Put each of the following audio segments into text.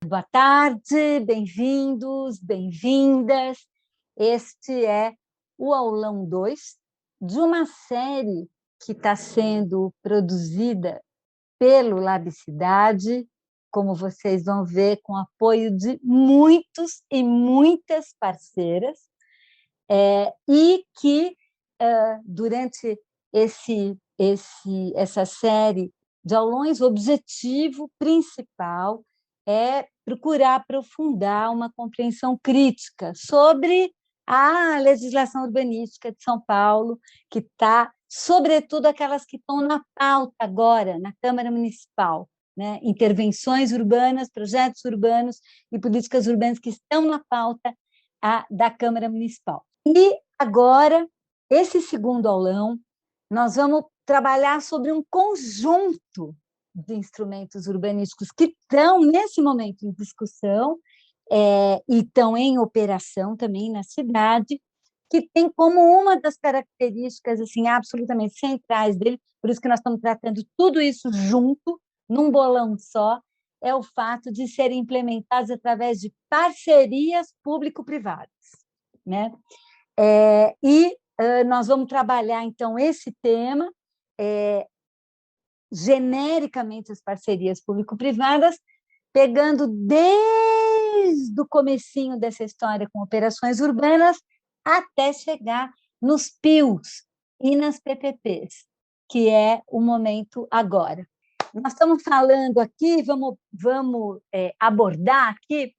Boa tarde, bem-vindos, bem-vindas. Este é o aulão 2 de uma série que está sendo produzida pelo Labicidade, como vocês vão ver, com apoio de muitos e muitas parceiras, e que, durante essa série de aulões, o objetivo principal é procurar aprofundar uma compreensão crítica sobre a legislação urbanística de São Paulo, que está, sobretudo, aquelas que estão na pauta agora, na Câmara Municipal, né? Intervenções urbanas, projetos urbanos e políticas urbanas que estão na pauta da Câmara Municipal. E agora, esse segundo aulão, nós vamos trabalhar sobre um conjunto de instrumentos urbanísticos que estão, nesse momento, em discussão e estão em operação também na cidade, que tem como uma das características assim, absolutamente centrais dele, por isso que nós estamos tratando tudo isso junto, num bolão só, é o fato de serem implementados através de parcerias público-privadas, né? Nós vamos trabalhar, então, esse tema, genericamente as parcerias público-privadas, pegando desde o comecinho dessa história com operações urbanas até chegar nos PIUs e nas PPPs, que é o momento agora. Nós estamos falando aqui, vamos abordar aqui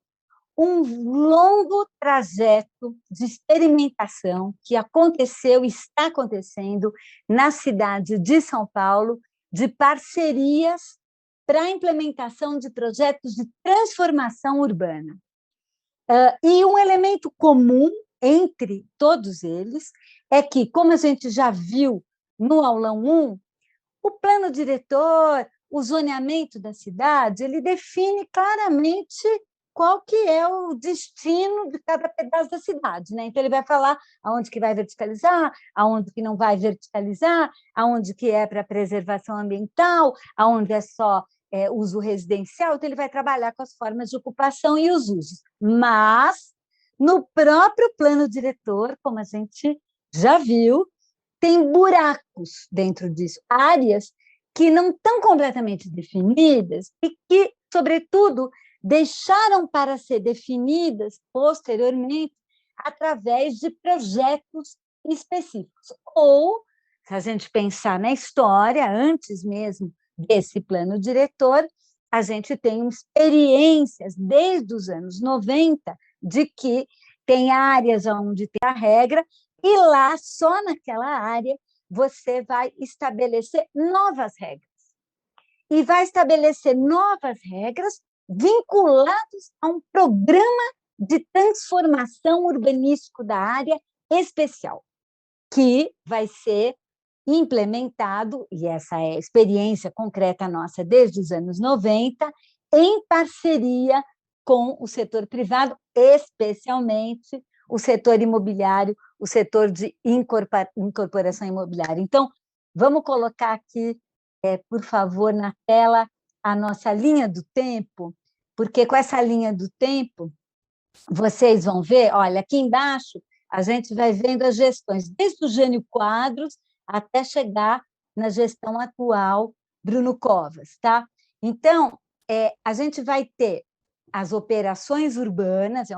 um longo trajeto de experimentação que aconteceu e está acontecendo na cidade de São Paulo, de parcerias para a implementação de projetos de transformação urbana. E um elemento comum entre todos eles é que, como a gente já viu no aulão 1, o plano diretor, o zoneamento da cidade, ele define claramente qual que é o destino de cada pedaço da cidade, né? Então ele vai falar aonde que vai verticalizar, aonde que não vai verticalizar, aonde que é para preservação ambiental, aonde é só uso residencial, então ele vai trabalhar com as formas de ocupação e os usos. Mas no próprio plano diretor, como a gente já viu, tem buracos dentro disso, áreas que não estão completamente definidas e que, sobretudo, deixaram para ser definidas posteriormente através de projetos específicos. Ou, se a gente pensar na história, antes mesmo desse plano diretor, a gente tem experiências desde os anos 90 de que tem áreas onde tem a regra e lá, só naquela área, você vai estabelecer novas regras. E vai estabelecer novas regras vinculadas a um programa de transformação urbanístico da área especial, que vai ser implementado, e essa é a experiência concreta nossa desde os anos 90, em parceria com o setor privado, especialmente o setor imobiliário, o setor de incorporação imobiliária. Então, vamos colocar aqui, por favor, na tela, a nossa linha do tempo, porque com essa linha do tempo, vocês vão ver, olha, aqui embaixo, a gente vai vendo as gestões, desde o Jânio Quadros até chegar na gestão atual, Bruno Covas, tá? Então, a gente vai ter as operações urbanas, é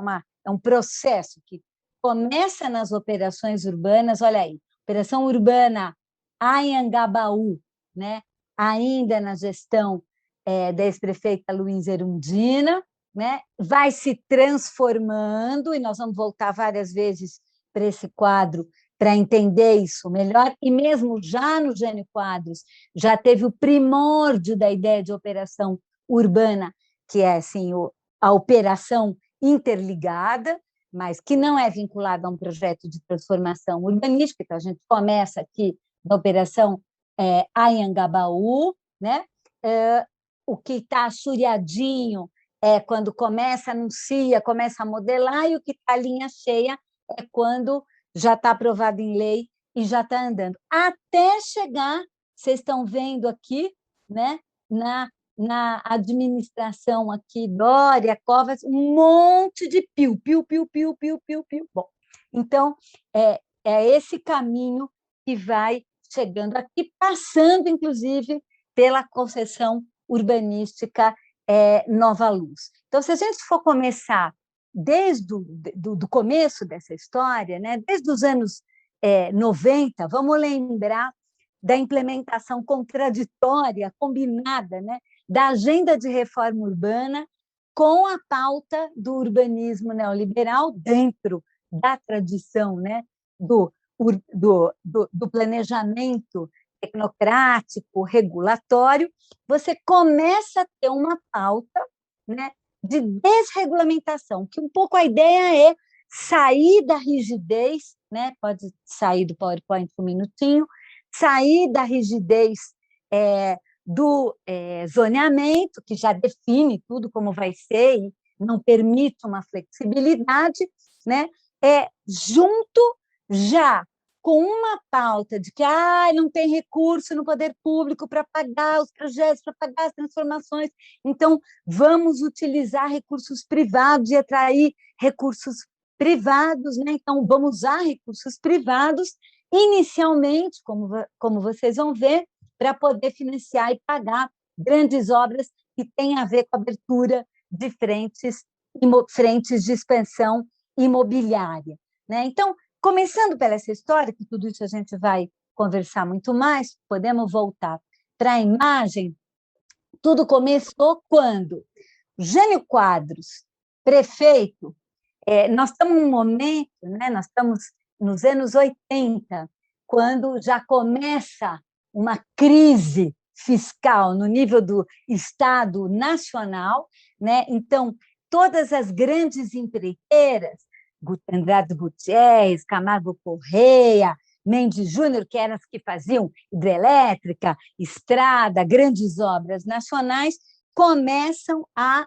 um processo que começa nas operações urbanas, olha aí, operação urbana Anhangabaú, né? Ainda na gestão da ex-prefeita Luísa Erundina, né? Vai se transformando, e nós vamos voltar várias vezes para esse quadro para entender isso melhor, e mesmo já no Jânio Quadros, já teve o primórdio da ideia de operação urbana, que é assim, a operação interligada, mas que não é vinculada a um projeto de transformação urbanística. Então, a gente começa aqui na operação Anhangabaú, né? O que está assoreadinho é quando começa, anuncia, começa a modelar, e o que está linha cheia é quando já está aprovado em lei e já está andando. Até chegar, vocês estão vendo aqui, né, na na administração aqui, Dória, Covas, um monte de pio, pio, pio, pio, pio, pio, pio. Bom, então, é esse caminho que vai chegando aqui, passando, inclusive, pela concessão urbanística Nova Luz. Então, se a gente for começar desde do começo dessa história, né, desde os anos 90, vamos lembrar da implementação contraditória, combinada, né, da agenda de reforma urbana com a pauta do urbanismo neoliberal dentro da tradição, né, do planejamento tecnocrático, regulatório, você começa a ter uma pauta, né, de desregulamentação, que um pouco a ideia é sair da rigidez, né, pode sair do PowerPoint um minutinho, sair da rigidez do zoneamento, que já define tudo como vai ser e não permite uma flexibilidade, né, junto já com uma pauta de que não tem recurso no poder público para pagar os projetos, para pagar as transformações, então vamos utilizar recursos privados e atrair recursos privados, né? Então vamos usar recursos privados inicialmente, como vocês vão ver, para poder financiar e pagar grandes obras que têm a ver com a abertura de frentes de expansão imobiliária, né? Então, começando pela essa história, que tudo isso a gente vai conversar muito mais, podemos voltar para a imagem. Tudo começou quando Jânio Quadros, prefeito, nós estamos num momento, né, nós estamos nos anos 80, quando já começa uma crise fiscal no nível do Estado nacional, né? Então, todas as grandes empreiteiras, Andrade Gutierrez, Camargo Correia, Mendes Júnior, que eram as que faziam hidrelétrica, estrada, grandes obras nacionais, começam a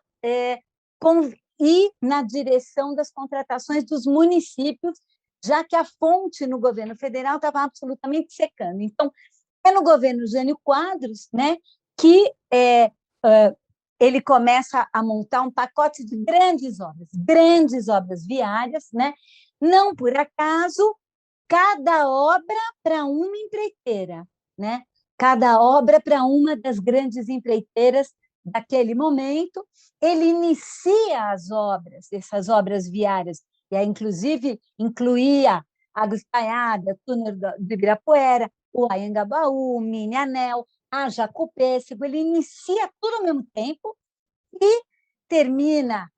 ir na direção das contratações dos municípios, já que a fonte no governo federal estava absolutamente secando. Então, é no governo Jânio Quadros, né, que ele começa a montar um pacote de grandes obras viárias, né? Não por acaso, cada obra para uma empreiteira, né? Cada obra para uma das grandes empreiteiras daquele momento. Ele inicia as obras, essas obras viárias, e aí, inclusive, incluía Água Espraiada, Túnel do Ibirapuera, o Anhangabaú, o Mini Anel, a Jacopêssego. Ele inicia tudo ao mesmo tempo e termina.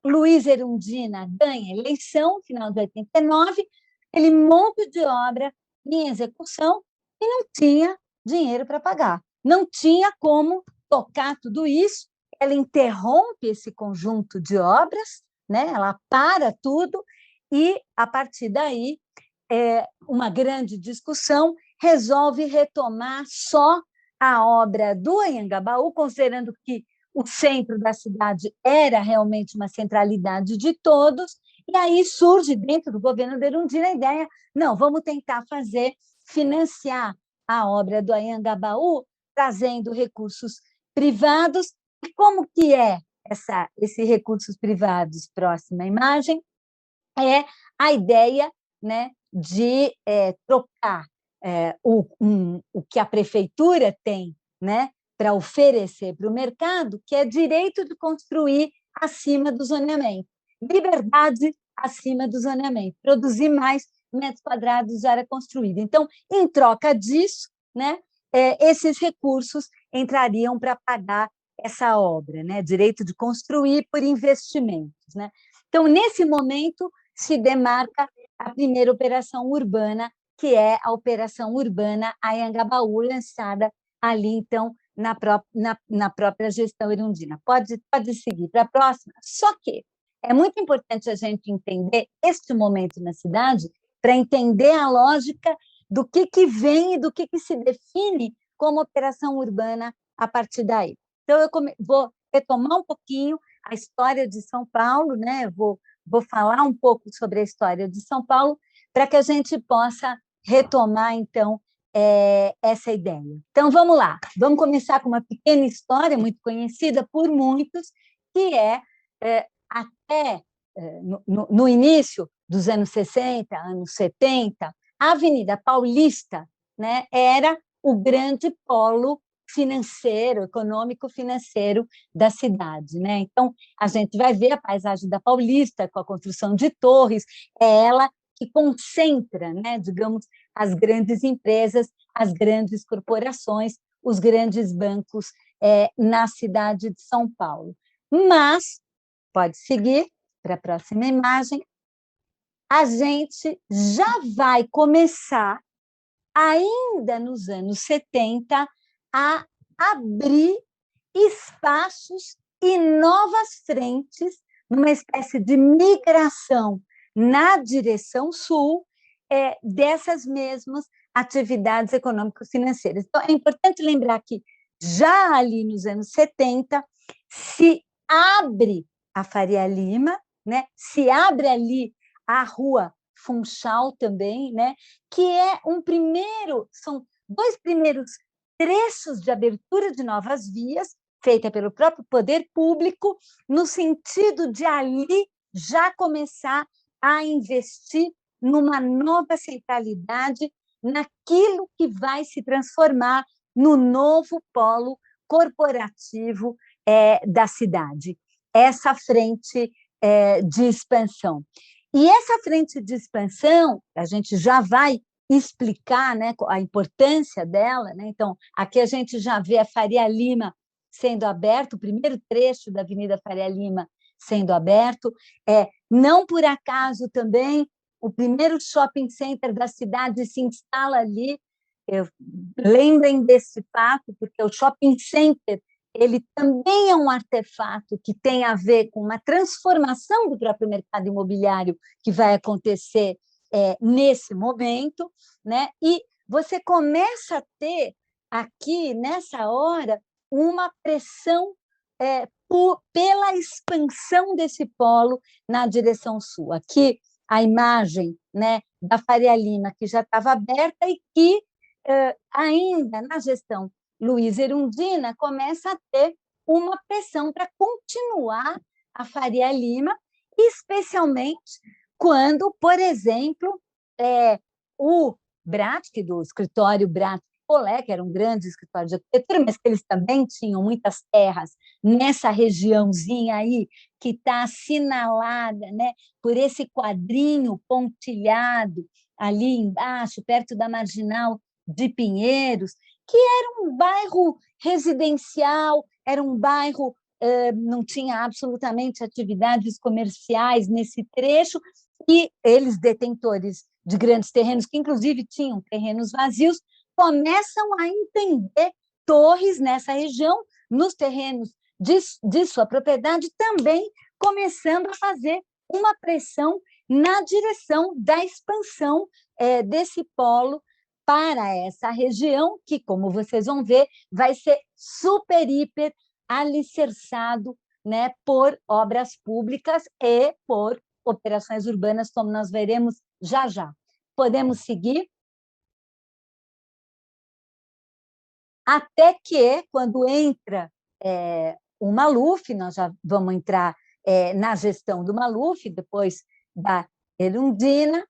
Luiz Erundina ganha a eleição, no final de 89, ele monta de obra em execução e não tinha dinheiro para pagar, não tinha como tocar tudo isso. Ela interrompe esse conjunto de obras, né? Ela para tudo e, a partir daí, uma grande discussão, resolve retomar só a obra do Anhangabaú, considerando que o centro da cidade era realmente uma centralidade de todos, e aí surge dentro do governo de Erundina a ideia, não, vamos tentar financiar a obra do Anhangabaú, trazendo recursos privados. E como que é esses recursos privados? Próxima imagem. É a ideia, né, de trocar o que a prefeitura tem, né, para oferecer para o mercado, que é direito de construir acima do zoneamento, liberdade acima do zoneamento, produzir mais metros quadrados de área construída. Então, em troca disso, né, esses recursos entrariam para pagar essa obra, né, direito de construir por investimentos, né? Então, nesse momento, se demarca a primeira operação urbana, que é a Operação Urbana Anhangabaú, lançada ali, então, na própria gestão erundina. Pode seguir para a próxima. Só que é muito importante a gente entender este momento na cidade para entender a lógica do que vem e do que se define como operação urbana a partir daí. Então, eu vou retomar um pouquinho a história de São Paulo, né? Vou falar um pouco sobre a história de São Paulo para que a gente possa retomar, então, essa ideia. Então, vamos lá. Vamos começar com uma pequena história, muito conhecida por muitos, que até no início dos anos 60, anos 70, a Avenida Paulista, né, era o grande polo financeiro, econômico-financeiro da cidade, né? Então, a gente vai ver a paisagem da Paulista, com a construção de torres, é ela que concentra, né, digamos, as grandes empresas, as grandes corporações, os grandes bancos na cidade de São Paulo. Mas, pode seguir para a próxima imagem, a gente já vai começar, ainda nos anos 70, a abrir espaços e novas frentes, numa espécie de migração na direção sul dessas mesmas atividades econômico-financeiras. Então, é importante lembrar que, já ali nos anos 70, se abre a Faria Lima, né? Se abre ali a Rua Funchal também, né? Que são dois primeiros trechos de abertura de novas vias, feita pelo próprio poder público, no sentido de ali já começar a investir numa nova centralidade, naquilo que vai se transformar no novo polo corporativo da cidade. Essa frente de expansão. E essa frente de expansão, a gente já vai explicar, né, a importância dela, né? Então, aqui a gente já vê a Faria Lima sendo aberto, o primeiro trecho da Avenida Faria Lima sendo aberto. Não por acaso também o primeiro shopping center da cidade se instala ali. Lembrem desse fato, porque o shopping center ele também é um artefato que tem a ver com uma transformação do próprio mercado imobiliário que vai acontecer nesse momento, né? E você começa a ter aqui, nessa hora, uma pressão pela expansão desse polo na direção sul. Aqui, a imagem, né, da Faria Lima, que já estava aberta e que, ainda na gestão Luiz Erundina, começa a ter uma pressão para continuar a Faria Lima, especialmente quando, por exemplo, o Bratic, do escritório Bratic Polé, que era um grande escritório de arquitetura, mas que eles também tinham muitas terras nessa regiãozinha aí, que está assinalada, né, por esse quadrinho pontilhado ali embaixo, perto da Marginal de Pinheiros, que era um bairro residencial, era um bairro não tinha absolutamente atividades comerciais nesse trecho, e eles, detentores de grandes terrenos, que inclusive tinham terrenos vazios, começam a entender torres nessa região, nos terrenos de sua propriedade, também começando a fazer uma pressão na direção da expansão desse polo para essa região, que, como vocês vão ver, vai ser super, hiper alicerçado, né, por obras públicas e por operações urbanas, como nós veremos já já. Podemos seguir? Até que, quando entra o Maluf, nós já vamos entrar na gestão do Maluf, depois da Erundina,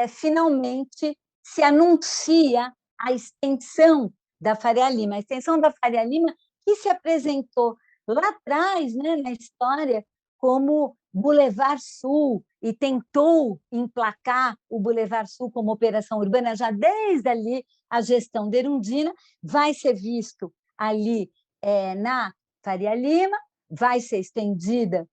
finalmente se anuncia a extensão da Faria Lima. A extensão da Faria Lima que se apresentou lá atrás, né, na história, como Boulevard Sul, e tentou emplacar o Boulevard Sul como operação urbana já desde ali a gestão de Erundina, vai ser visto ali na Faria Lima, vai ser estendida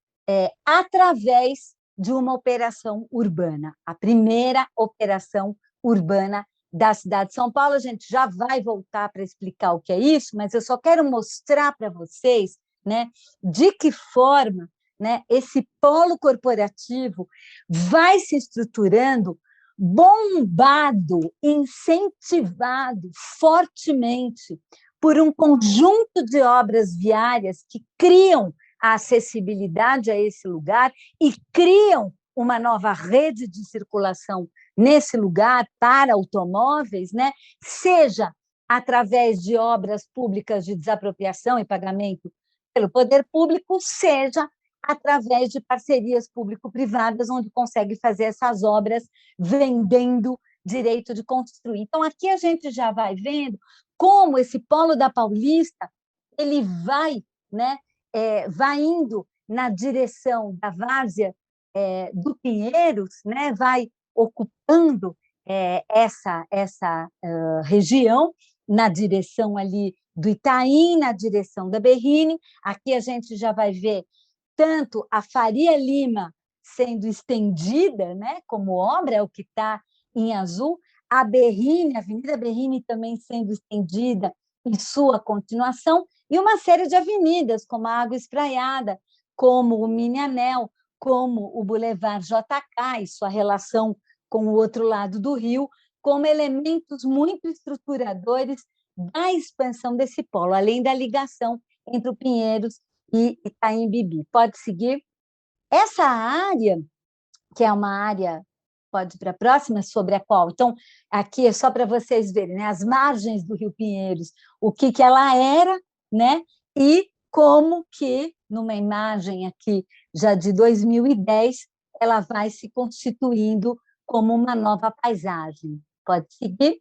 através de uma operação urbana, a primeira operação urbana da cidade de São Paulo. A gente já vai voltar para explicar o que é isso, mas eu só quero mostrar para vocês, né, de que forma, né, esse polo corporativo vai se estruturando, bombado, incentivado fortemente por um conjunto de obras viárias que criam a acessibilidade a esse lugar e criam uma nova rede de circulação nesse lugar para automóveis, né, seja através de obras públicas de desapropriação e pagamento pelo poder público, seja através de parcerias público-privadas, onde consegue fazer essas obras vendendo direito de construir. Então, aqui a gente já vai vendo como esse polo da Paulista ele vai, né, vai indo na direção da várzea do Pinheiros, né, vai ocupando essa região na direção ali do Itaim, na direção da Berrini. Aqui a gente já vai ver tanto a Faria Lima sendo estendida, né, como obra, é o que está em azul, a Berrini, a Avenida Berrini também sendo estendida em sua continuação, e uma série de avenidas, como a Água Espraiada, como o Mini Anel, como o Boulevard JK e sua relação com o outro lado do rio, como elementos muito estruturadores da expansão desse polo, além da ligação entre o Pinheiros e Itaim Bibi. Pode seguir? Essa área, que é uma área, pode ir para a próxima, sobre a qual... Então, aqui é só para vocês verem, né, as margens do Rio Pinheiros, o que ela era, né, e como que, numa imagem aqui já de 2010, ela vai se constituindo como uma nova paisagem. Pode seguir?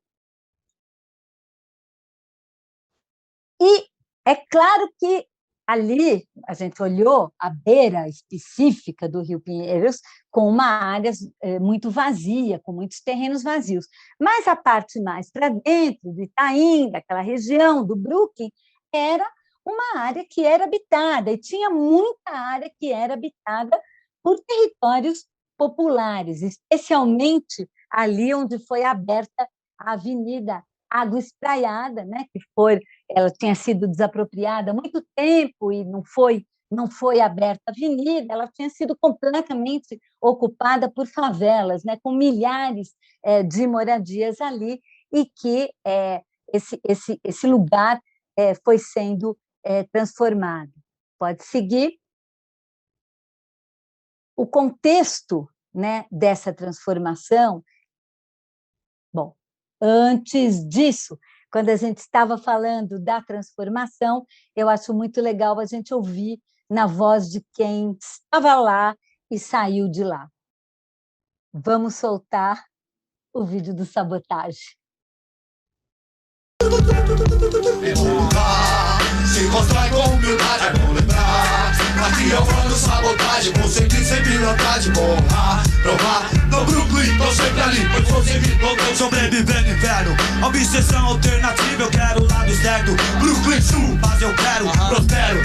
E é claro que ali a gente olhou a beira específica do Rio Pinheiros com uma área muito vazia, com muitos terrenos vazios. Mas a parte mais para dentro, do Itaim, daquela região, do Brooklyn, era uma área que era habitada, e tinha muita área que era habitada por territórios populares, especialmente ali onde foi aberta a Avenida Água Espraiada, né, que ela tinha sido desapropriada há muito tempo e não foi aberta a avenida, ela tinha sido completamente ocupada por favelas, né, com milhares de moradias ali, e que esse lugar foi sendo transformado. Pode seguir. O contexto, né, dessa transformação, bom, antes disso, quando a gente estava falando da transformação, eu acho muito legal a gente ouvir na voz de quem estava lá e saiu de lá. Vamos soltar o vídeo do Sabotagem. Se constrói com humildade, é bom lembrar. Aqui é o fã do Sabotagem, conseguir sempre vontade, borrar, provar. No Brooklyn, tô sempre ali, pois vou sempre voltando. Sobrevivendo inverno, obsessão alternativa, eu quero o lado certo. Brooklyn Sul, mas eu quero, prospero.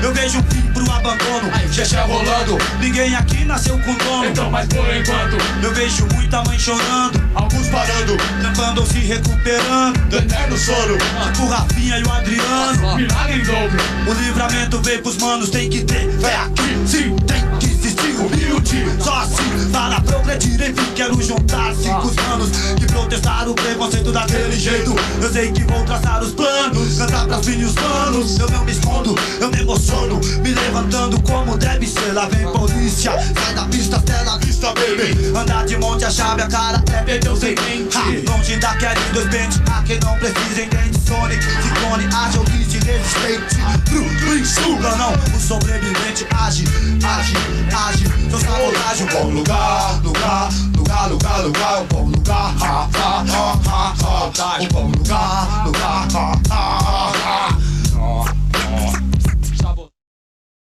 Eu vejo um fim pro abandono, xexé rolando. Ninguém aqui nasceu com dono, então mas por enquanto eu vejo muita mãe chorando, alguns parando, tampando ou se recuperando do eterno sono. Tipo o Rafinha e o Adriano, milagre em dobro. O livramento veio pros manos, tem que ter fé aqui. Sim, tem que existir humilde. Só assim, para progredir, enfim, quero juntar 5 anos que protestaram o preconceito daquele jeito. Eu sei que vou traçar os planos, cantar pras filhos manos. Eu não me escondo, eu me emociono, me levantando como deve ser. Lá vem polícia, sai da pista, até na vista, baby. Andar de monte, a chave, a cara é perdeu sem mente. Longe da queda em 2 pentes, a quem não precisa entende. Sonic, Ciclone, age ou liste resistente. Brooklyn Sul, não, o sobrevivente age, age, age. Seu sabotagem, um bom lugar, lugar, lugar, lugar, lugar, um bom lugar, ha, ha, ha, ha, ha. Um bom lugar, lugar, ha, ha, ha, ha.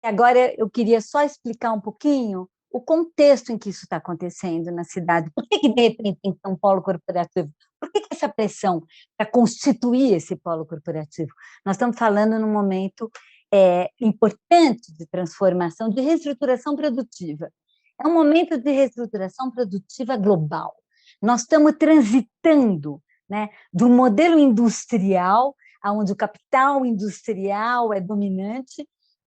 Agora eu queria só explicar um pouquinho o contexto em que isso está acontecendo na cidade. Por que, de repente, tem um polo corporativo? Por que essa pressão para constituir esse polo corporativo? Nós estamos falando num momento importante de transformação, de reestruturação produtiva. É um momento de reestruturação produtiva global. Nós estamos transitando, né, do modelo industrial, onde o capital industrial é dominante,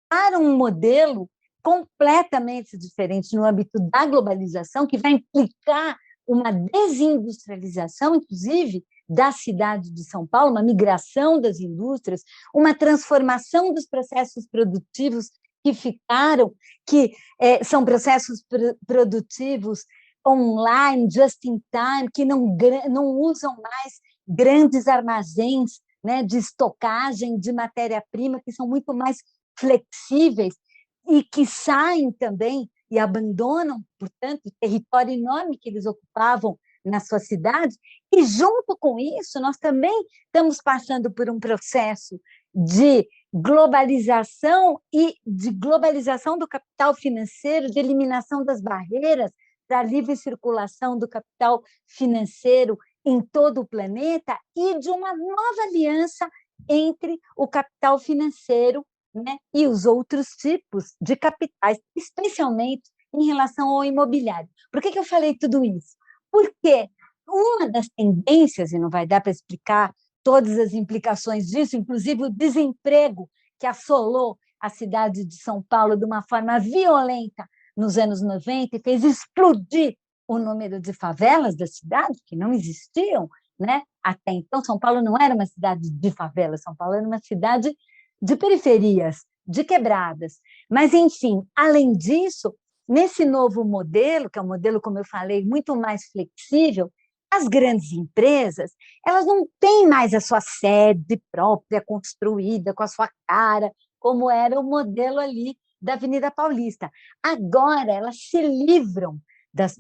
para um modelo completamente diferente no âmbito da globalização, que vai implicar uma desindustrialização, inclusive, da cidade de São Paulo, uma migração das indústrias, uma transformação dos processos produtivos que ficaram, que são processos produtivos online, just in time, que não usam mais grandes armazéns, né, de estocagem de matéria-prima, que são muito mais flexíveis e que saem também e abandonam, portanto, o território enorme que eles ocupavam na sua cidade. E, junto com isso, nós também estamos passando por um processo de globalização e de globalização do capital financeiro, de eliminação das barreiras para a livre circulação do capital financeiro em todo o planeta e de uma nova aliança entre o capital financeiro, né, e os outros tipos de capitais, especialmente em relação ao imobiliário. Por que eu falei tudo isso? Porque uma das tendências, e não vai dar para explicar todas as implicações disso, inclusive o desemprego que assolou a cidade de São Paulo de uma forma violenta nos anos 90 e fez explodir o número de favelas da cidade, que não existiam, né? Até então, São Paulo não era uma cidade de favelas, São Paulo era uma cidade de periferias, de quebradas. Mas, enfim, além disso, nesse novo modelo, que é um modelo, como eu falei, muito mais flexível, as grandes empresas, elas não têm mais a sua sede própria, construída, com a sua cara, como era o modelo ali da Avenida Paulista. Agora, elas se livram das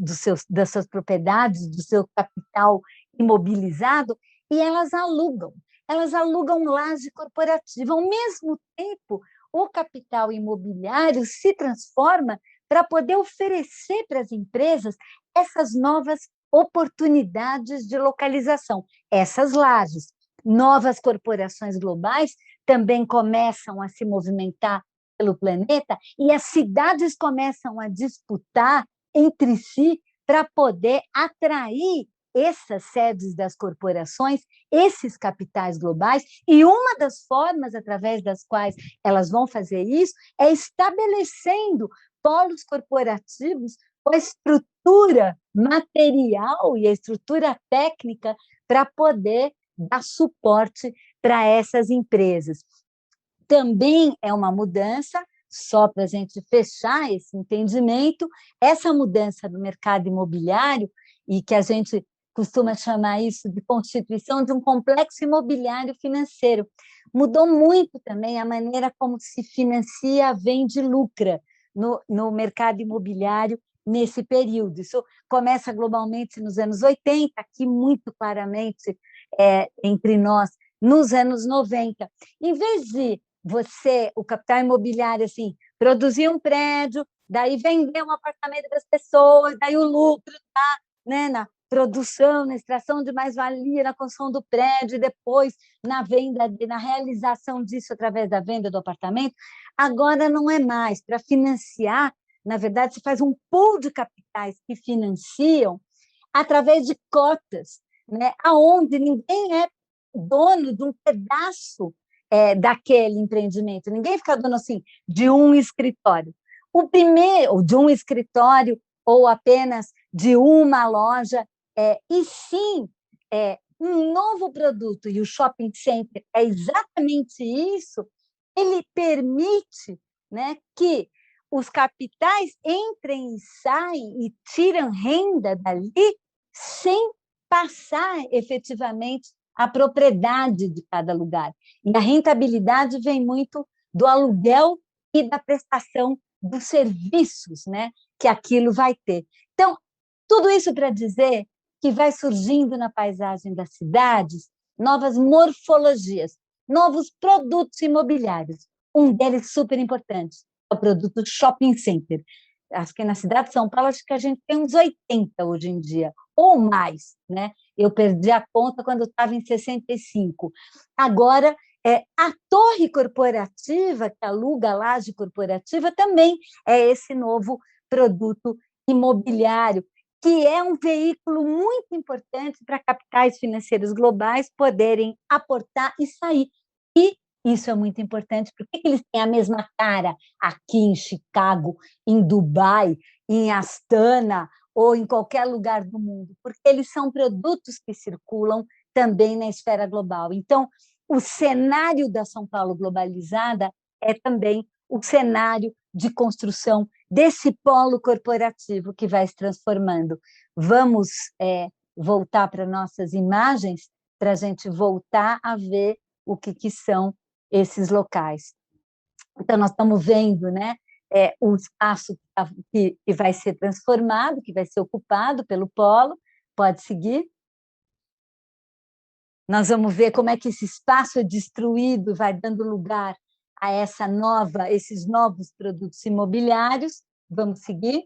suas propriedades, do seu capital imobilizado, e elas alugam laje corporativa. Ao mesmo tempo, o capital imobiliário se transforma para poder oferecer para as empresas essas novas oportunidades de localização, essas lajes. Novas corporações globais também começam a se movimentar pelo planeta e as cidades começam a disputar entre si para poder atrair essas sedes das corporações, esses capitais globais, e uma das formas através das quais elas vão fazer isso é estabelecendo polos corporativos com a estrutura material e a estrutura técnica para poder dar suporte para essas empresas. Também é uma mudança, só para a gente fechar esse entendimento, essa mudança do mercado imobiliário, e que a gente costuma chamar isso de constituição de um complexo imobiliário financeiro, mudou muito também a maneira como se financia, vende e lucra no mercado imobiliário nesse período. Isso começa globalmente nos anos 80, aqui muito claramente entre nós, nos anos 90. Em vez de o capital imobiliário, assim, produzir um prédio, daí vender um apartamento das pessoas, daí o lucro está, né, na produção, na extração de mais-valia, na construção do prédio, e depois na venda, na realização disso através da venda do apartamento. Agora não é mais. Para financiar, na verdade, se faz um pool de capitais que financiam através de cotas, né, aonde ninguém é dono de um pedaço daquele empreendimento. Ninguém fica dono assim de um escritório. O primeiro, ou de um escritório, ou apenas de uma loja, e sim um novo produto, e o shopping center é exatamente isso. Ele permite, né, que os capitais entrem e saem e tiram renda dali sem passar efetivamente a propriedade de cada lugar. E a rentabilidade vem muito do aluguel e da prestação dos serviços, né, que aquilo vai ter. Então, tudo isso para dizer que vai surgindo na paisagem das cidades novas morfologias, novos produtos imobiliários. Um deles super importante é o produto shopping center. Acho que na cidade de São Paulo, acho que a gente tem uns 80 hoje em dia, ou mais, né? Eu perdi a conta quando estava em 65. Agora, a torre corporativa, que aluga a laje corporativa, também é esse novo produto imobiliário, que é um veículo muito importante para capitais financeiros globais poderem aportar e sair. E isso é muito importante. Por que eles têm a mesma cara aqui em Chicago, em Dubai, em Astana ou em qualquer lugar do mundo? Porque eles são produtos que circulam também na esfera global. Então, o cenário da São Paulo globalizada é também o cenário de construção desse polo corporativo que vai se transformando. Vamos voltar para nossas imagens para a gente voltar a ver o que são esses locais. Então, nós estamos vendo, né, um espaço que vai ser transformado, que vai ser ocupado pelo polo. Pode seguir. Nós vamos ver como é que esse espaço é destruído, vai dando lugar a esses novos produtos imobiliários. Vamos seguir.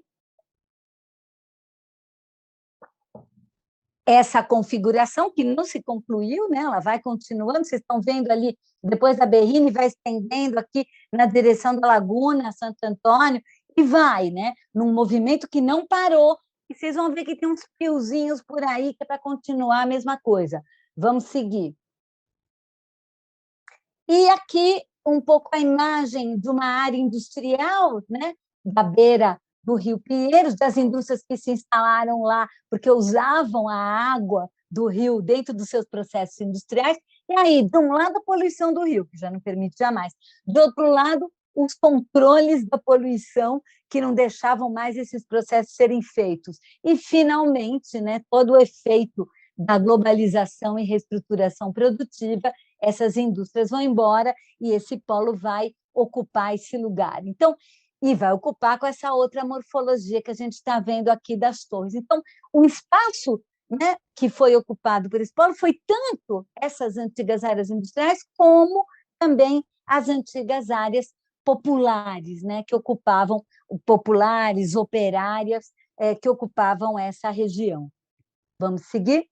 Essa configuração que não se concluiu, né? Ela vai continuando, vocês estão vendo ali, depois da Berrini, vai estendendo aqui na direção da Laguna, Santo Antônio, e vai, né? Num movimento que não parou, e vocês vão ver que tem uns fiozinhos por aí que é para continuar a mesma coisa. Vamos seguir. E aqui, um pouco a imagem de uma área industrial, né? Da beira do Rio Pinheiros, das indústrias que se instalaram lá, porque usavam a água do rio dentro dos seus processos industriais, e aí, de um lado, a poluição do rio, que já não permite jamais, do outro lado, os controles da poluição, que não deixavam mais esses processos serem feitos. E, finalmente, né, todo o efeito da globalização e reestruturação produtiva, essas indústrias vão embora e esse polo vai ocupar esse lugar. Então, e vai ocupar com essa outra morfologia que a gente está vendo aqui das torres. Então, o espaço, né, que foi ocupado por esse polo foi tanto essas antigas áreas industriais, como também as antigas áreas populares, né, que ocupavam, populares, operárias, que ocupavam essa região. Vamos seguir?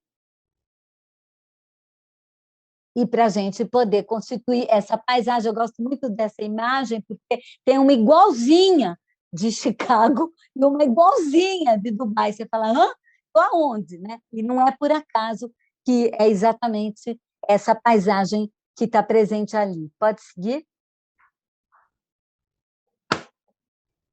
E para a gente poder constituir essa paisagem, eu gosto muito dessa imagem, porque tem uma igualzinha de Chicago e uma igualzinha de Dubai. Você fala, hã? Estou aonde? Né? E não é por acaso que é exatamente essa paisagem que está presente ali. Pode seguir?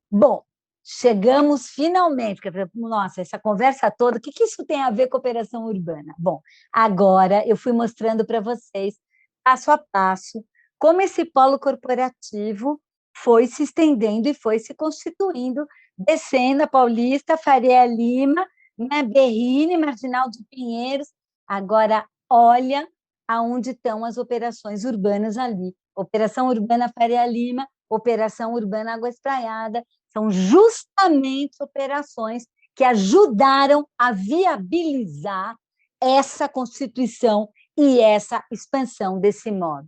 Bom, chegamos finalmente, nossa, essa conversa toda, o que isso tem a ver com operação urbana? Bom, agora eu fui mostrando para vocês, passo a passo, como esse polo corporativo foi se estendendo e foi se constituindo, descendo a Paulista, Faria Lima, né, Berrini, Marginal de Pinheiros. Agora, olha aonde estão as operações urbanas ali. Operação Urbana Faria Lima, Operação Urbana Água Espraiada, são justamente operações que ajudaram a viabilizar essa constituição e essa expansão desse modo.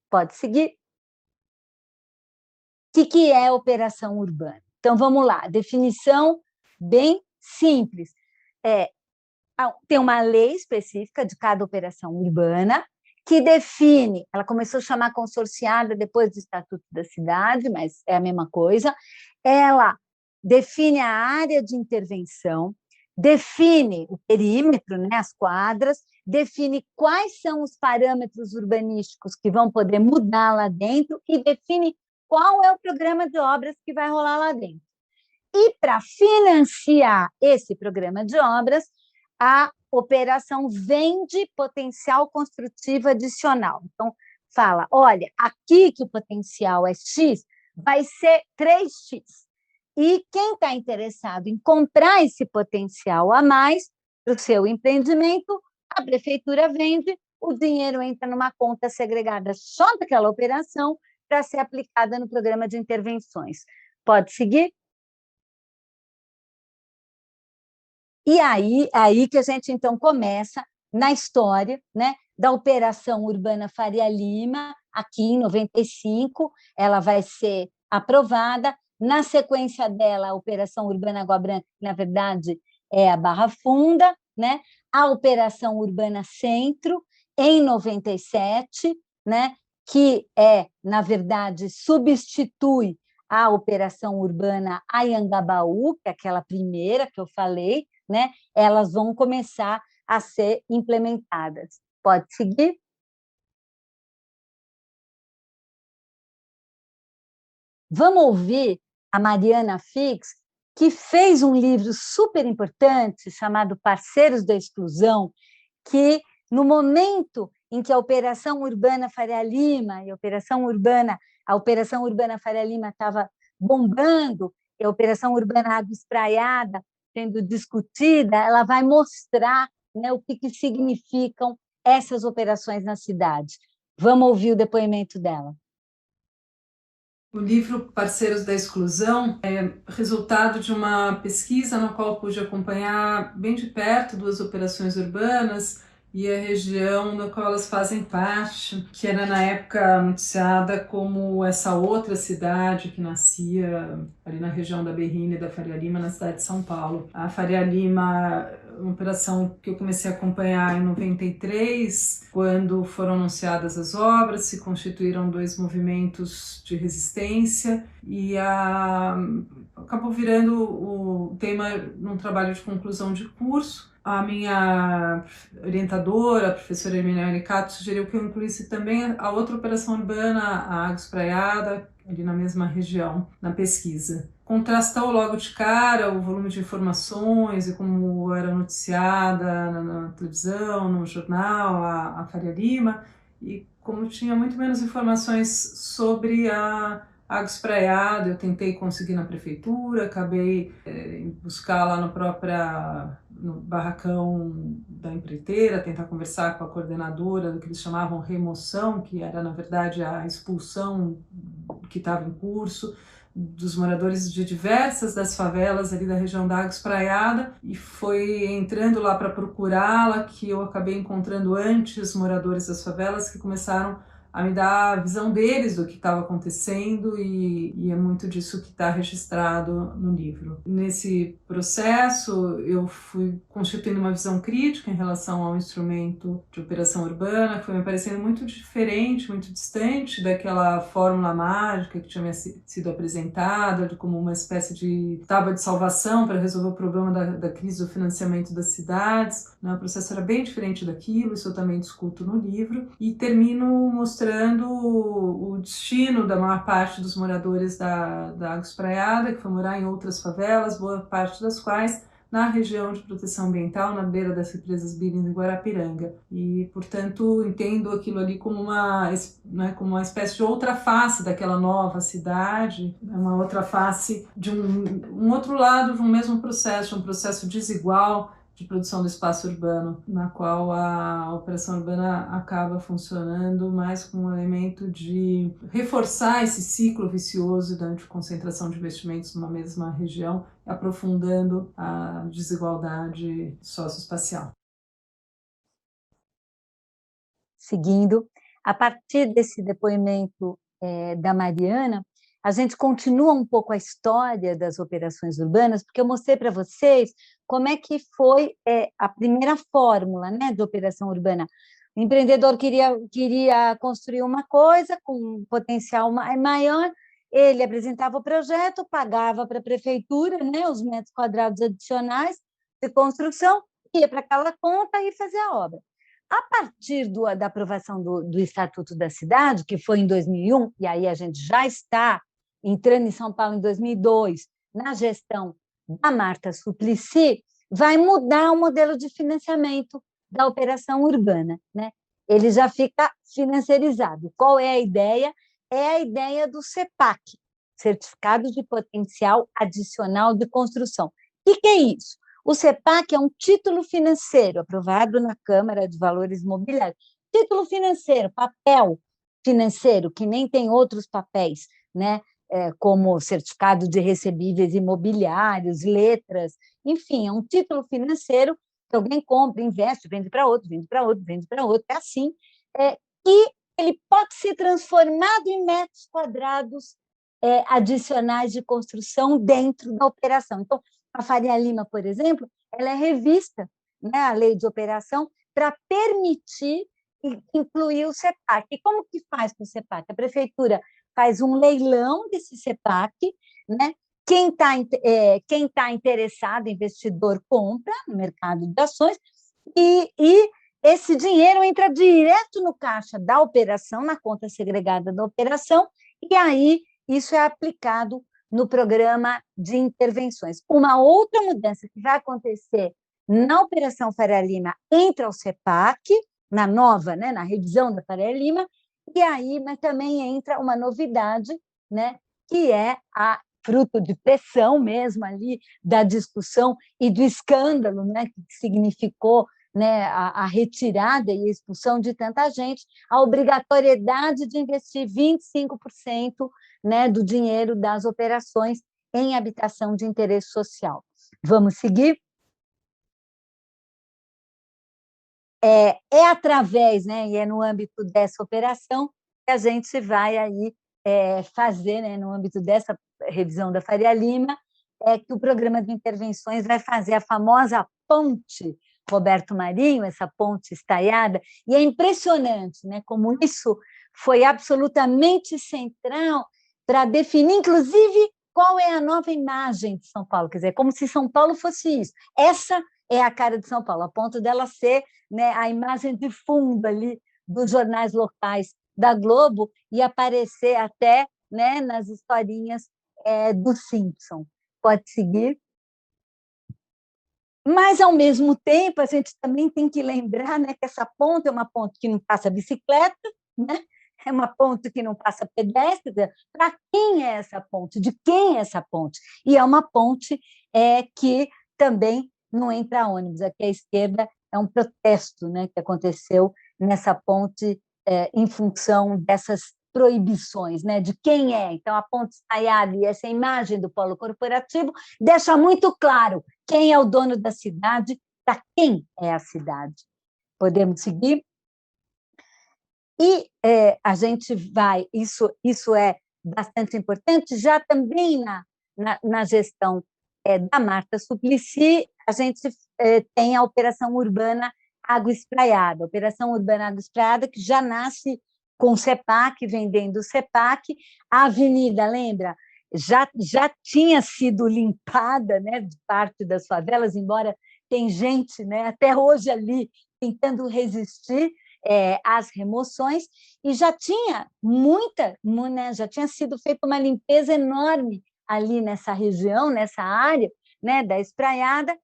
Pode seguir? O que é operação urbana? Então, vamos lá, definição bem simples. Tem uma lei específica de cada operação urbana, que define, ela começou a chamar consorciada depois do Estatuto da Cidade, mas é a mesma coisa, ela define a área de intervenção, define o perímetro, né, as quadras, define quais são os parâmetros urbanísticos que vão poder mudar lá dentro e define qual é o programa de obras que vai rolar lá dentro. E para financiar esse programa de obras, a operação vende potencial construtivo adicional. Então, fala, olha, aqui que o potencial é X, vai ser 3X. E quem está interessado em comprar esse potencial a mais para o seu empreendimento, a prefeitura vende, o dinheiro entra numa conta segregada só daquela operação para ser aplicada no programa de intervenções. Pode seguir? E aí que a gente, então, começa na história, né, da Operação Urbana Faria Lima, aqui em 95, ela vai ser aprovada. Na sequência dela, a Operação Urbana Água Branca, que, na verdade, é a Barra Funda, né, a Operação Urbana Centro, em 97, né, que na verdade, substitui a Operação Urbana Anhangabaú, que é aquela primeira que eu falei, né, elas vão começar a ser implementadas. Pode seguir? Vamos ouvir a Mariana Fix, que fez um livro super importante chamado Parceiros da Exclusão, que no momento em que a Operação Urbana Faria Lima e a Operação Urbana Faria Lima estava bombando, a Operação Urbana Água Espraiada sendo discutida, ela vai mostrar, né, o que significam essas operações na cidade. Vamos ouvir o depoimento dela. O livro Parceiros da Exclusão é resultado de uma pesquisa na qual pude acompanhar bem de perto 2 operações urbanas e a região da qual elas fazem parte, que era na época noticiada como essa outra cidade que nascia ali na região da Berrini e da Faria Lima, na cidade de São Paulo. A Faria Lima, uma operação que eu comecei a acompanhar em 93, quando foram anunciadas as obras, se constituíram 2 movimentos de resistência e acabou virando o tema num trabalho de conclusão de curso. A minha orientadora, a professora Emília Aricato, sugeriu que eu incluísse também a outra operação urbana, a Água Espraiada, ali na mesma região, na pesquisa. Contrastou logo de cara o volume de informações e como era noticiada na televisão, no jornal, a Faria Lima, e como tinha muito menos informações sobre a Água Espraiada, eu tentei conseguir na prefeitura, acabei buscar lá no barracão da empreiteira, tentar conversar com a coordenadora do que eles chamavam remoção, que era, na verdade, a expulsão que estava em curso dos moradores de diversas das favelas ali da região da Água Espraiada, e foi entrando lá para procurá-la que eu acabei encontrando antes moradores das favelas que começaram a me dar a visão deles do que estava acontecendo, e é muito disso que está registrado no livro. Nesse processo, eu fui constituindo uma visão crítica em relação ao instrumento de operação urbana, que foi me parecendo muito diferente, muito distante daquela fórmula mágica que tinha sido apresentada, como uma espécie de tábua de salvação para resolver o problema da crise do financiamento das cidades. O processo era bem diferente daquilo, isso eu também discuto no livro, e termino mostrando o destino da maior parte dos moradores da Água Espraiada, que foi morar em outras favelas, boa parte das quais na região de proteção ambiental, na beira das represas Billings e Guarapiranga. E, portanto, entendo aquilo ali como uma espécie de outra face daquela nova cidade, uma outra face de um outro lado de um mesmo processo, um processo desigual de produção do espaço urbano, na qual a operação urbana acaba funcionando mais como um elemento de reforçar esse ciclo vicioso da concentração de investimentos numa mesma região, aprofundando a desigualdade socioespacial. Seguindo, a partir desse depoimento da Mariana, a gente continua um pouco a história das operações urbanas, porque eu mostrei para vocês como é que foi a primeira fórmula, né, de operação urbana. O empreendedor queria construir uma coisa com um potencial maior, ele apresentava o projeto, pagava para a prefeitura, né, os metros quadrados adicionais de construção, ia para aquela conta e fazia a obra. A partir da aprovação do Estatuto da Cidade, que foi em 2001, e aí a gente já está entrando em São Paulo em 2002, na gestão da Marta Suplicy, vai mudar o modelo de financiamento da operação urbana, né? Ele já fica financiarizado. Qual é a ideia? É a ideia do CEPAC, Certificado de Potencial Adicional de Construção. O que é isso? O CEPAC é um título financeiro aprovado na Câmara de Valores Imobiliários. Título financeiro, papel financeiro, que nem tem outros papéis, né? Como certificado de recebíveis imobiliários, letras, enfim, é um título financeiro que alguém compra, investe, vende para outro, vende para outro, vende para outro, é assim, e ele pode ser transformado em metros quadrados adicionais de construção dentro da operação. Então, a Faria Lima, por exemplo, ela é revista, né, a lei de operação, para permitir incluir o CEPAC. E como que faz com o CEPAC? A prefeitura faz um leilão desse CEPAC, né? Quem tá interessado, investidor, compra no mercado de ações, e esse dinheiro entra direto no caixa da operação, na conta segregada da operação, e aí isso é aplicado no programa de intervenções. Uma outra mudança que vai acontecer na Operação Faria Lima entra o CEPAC, na nova, né, na revisão da Faria Lima, e aí mas também entra uma novidade, né, que é a fruto de pressão mesmo ali, da discussão e do escândalo, né, que significou, né, a retirada e a expulsão de tanta gente, a obrigatoriedade de investir 25%, né, do dinheiro das operações em habitação de interesse social. Vamos seguir? É através, né, e é no âmbito dessa operação que a gente vai aí fazer, né, no âmbito dessa revisão da Faria Lima, que o programa de intervenções vai fazer a famosa ponte Roberto Marinho, essa ponte estaiada, e é impressionante, né, como isso foi absolutamente central para definir, inclusive, qual é a nova imagem de São Paulo, quer dizer, como se São Paulo fosse isso. Essa é a cara de São Paulo, a ponto dela ser, né, a imagem de fundo ali dos jornais locais da Globo e aparecer até, né, nas historinhas do Simpson. Pode seguir. Mas, ao mesmo tempo, a gente também tem que lembrar, né, que essa ponte é uma ponte que não passa bicicleta, né? É uma ponte que não passa pedestre. Para quem é essa ponte? De quem é essa ponte? E é uma ponte que também não entra ônibus. Aqui à esquerda é um protesto, né, que aconteceu nessa ponte em função dessas proibições, né, de quem é. Então, a ponte estaiada e essa imagem do polo corporativo deixa muito claro quem é o dono da cidade, para quem é a cidade. Podemos seguir? E a gente vai, isso é bastante importante, já também na gestão da Marta Suplicy, a gente tem a Operação Urbana Água Espraiada. A Operação Urbana Água Espraiada, que já nasce com o CEPAC, vendendo o CEPAC, a avenida, lembra? Já tinha sido limpada, né, de parte das favelas, embora tem gente, né, até hoje ali tentando resistir às remoções, e já tinha né, já tinha sido feita uma limpeza enorme ali nessa região, nessa área, né, da Espraiada,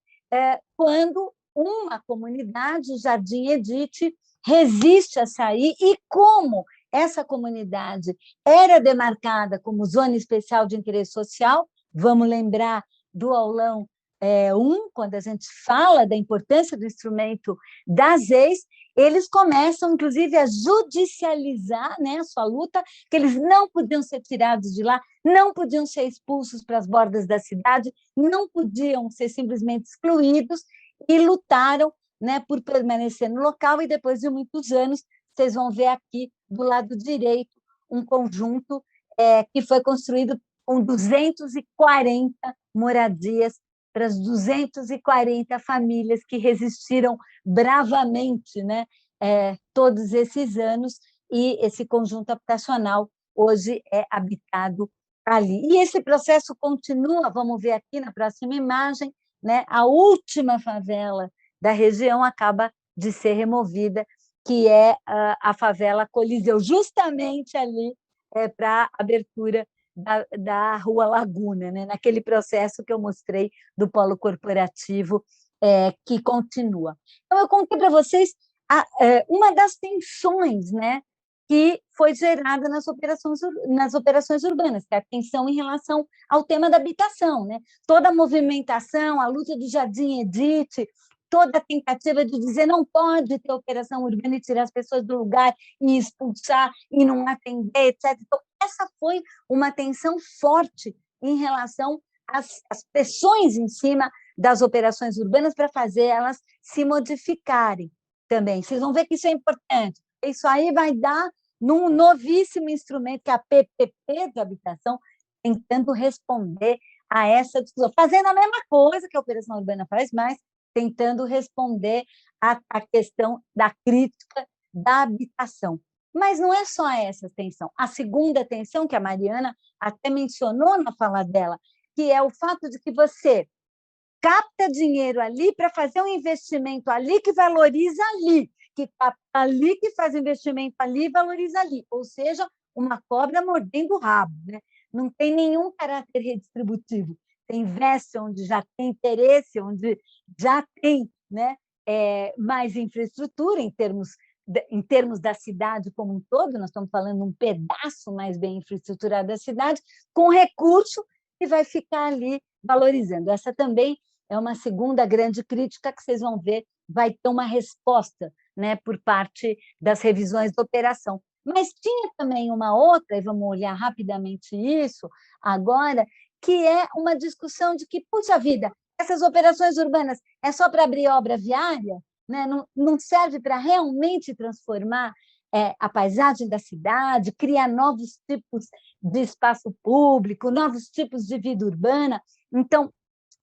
quando uma comunidade, Jardim Edite, resiste a sair, e como essa comunidade era demarcada como zona especial de interesse social, vamos lembrar do aulão 1, quando a gente fala da importância do instrumento das leis, eles começam, inclusive, a judicializar, né, a sua luta, que eles não podiam ser tirados de lá, não podiam ser expulsos para as bordas da cidade, não podiam ser simplesmente excluídos, e lutaram, né, por permanecer no local, e depois de muitos anos, vocês vão ver aqui, do lado direito, um conjunto que foi construído com 240 moradias para as 240 famílias que resistiram bravamente, né, todos esses anos, e esse conjunto habitacional hoje é habitado ali. E esse processo continua, vamos ver aqui na próxima imagem, né, a última favela da região acaba de ser removida, que é a favela Coliseu, justamente ali para a abertura da Rua Laguna, né? Naquele processo que eu mostrei do polo corporativo que continua. Então, eu contei para vocês uma das tensões, né, que foi gerada nas operações urbanas, que é a tensão em relação ao tema da habitação, né? Toda a movimentação, a luta do Jardim Edite, toda a tentativa de dizer não pode ter operação urbana e tirar as pessoas do lugar e expulsar e não atender, etc. Então, essa foi uma tensão forte em relação às pressões em cima das operações urbanas para fazer elas se modificarem também. Vocês vão ver que isso é importante. Isso aí vai dar num novíssimo instrumento, que é a PPP de habitação, tentando responder a essa discussão, fazendo a mesma coisa que a operação urbana faz, mas tentando responder à questão da crítica da habitação. Mas não é só essa tensão. A segunda tensão, que a Mariana até mencionou na fala dela, que é o fato de que você capta dinheiro ali para fazer um investimento ali que valoriza ali, que capta ali que faz investimento ali e valoriza ali. Ou seja, uma cobra mordendo o rabo, né? Não tem nenhum caráter redistributivo. Você investe onde já tem interesse, onde já tem, né, mais infraestrutura em termos da cidade como um todo, nós estamos falando de um pedaço mais bem infraestruturado da cidade, com recurso e vai ficar ali valorizando. Essa também é uma segunda grande crítica que vocês vão ver, vai ter uma resposta, né, por parte das revisões da operação. Mas tinha também uma outra, e vamos olhar rapidamente isso agora, que é uma discussão de que, puxa vida, essas operações urbanas é só para abrir obra viária, né? Não serve para realmente transformar a paisagem da cidade, criar novos tipos de espaço público, novos tipos de vida urbana. Então,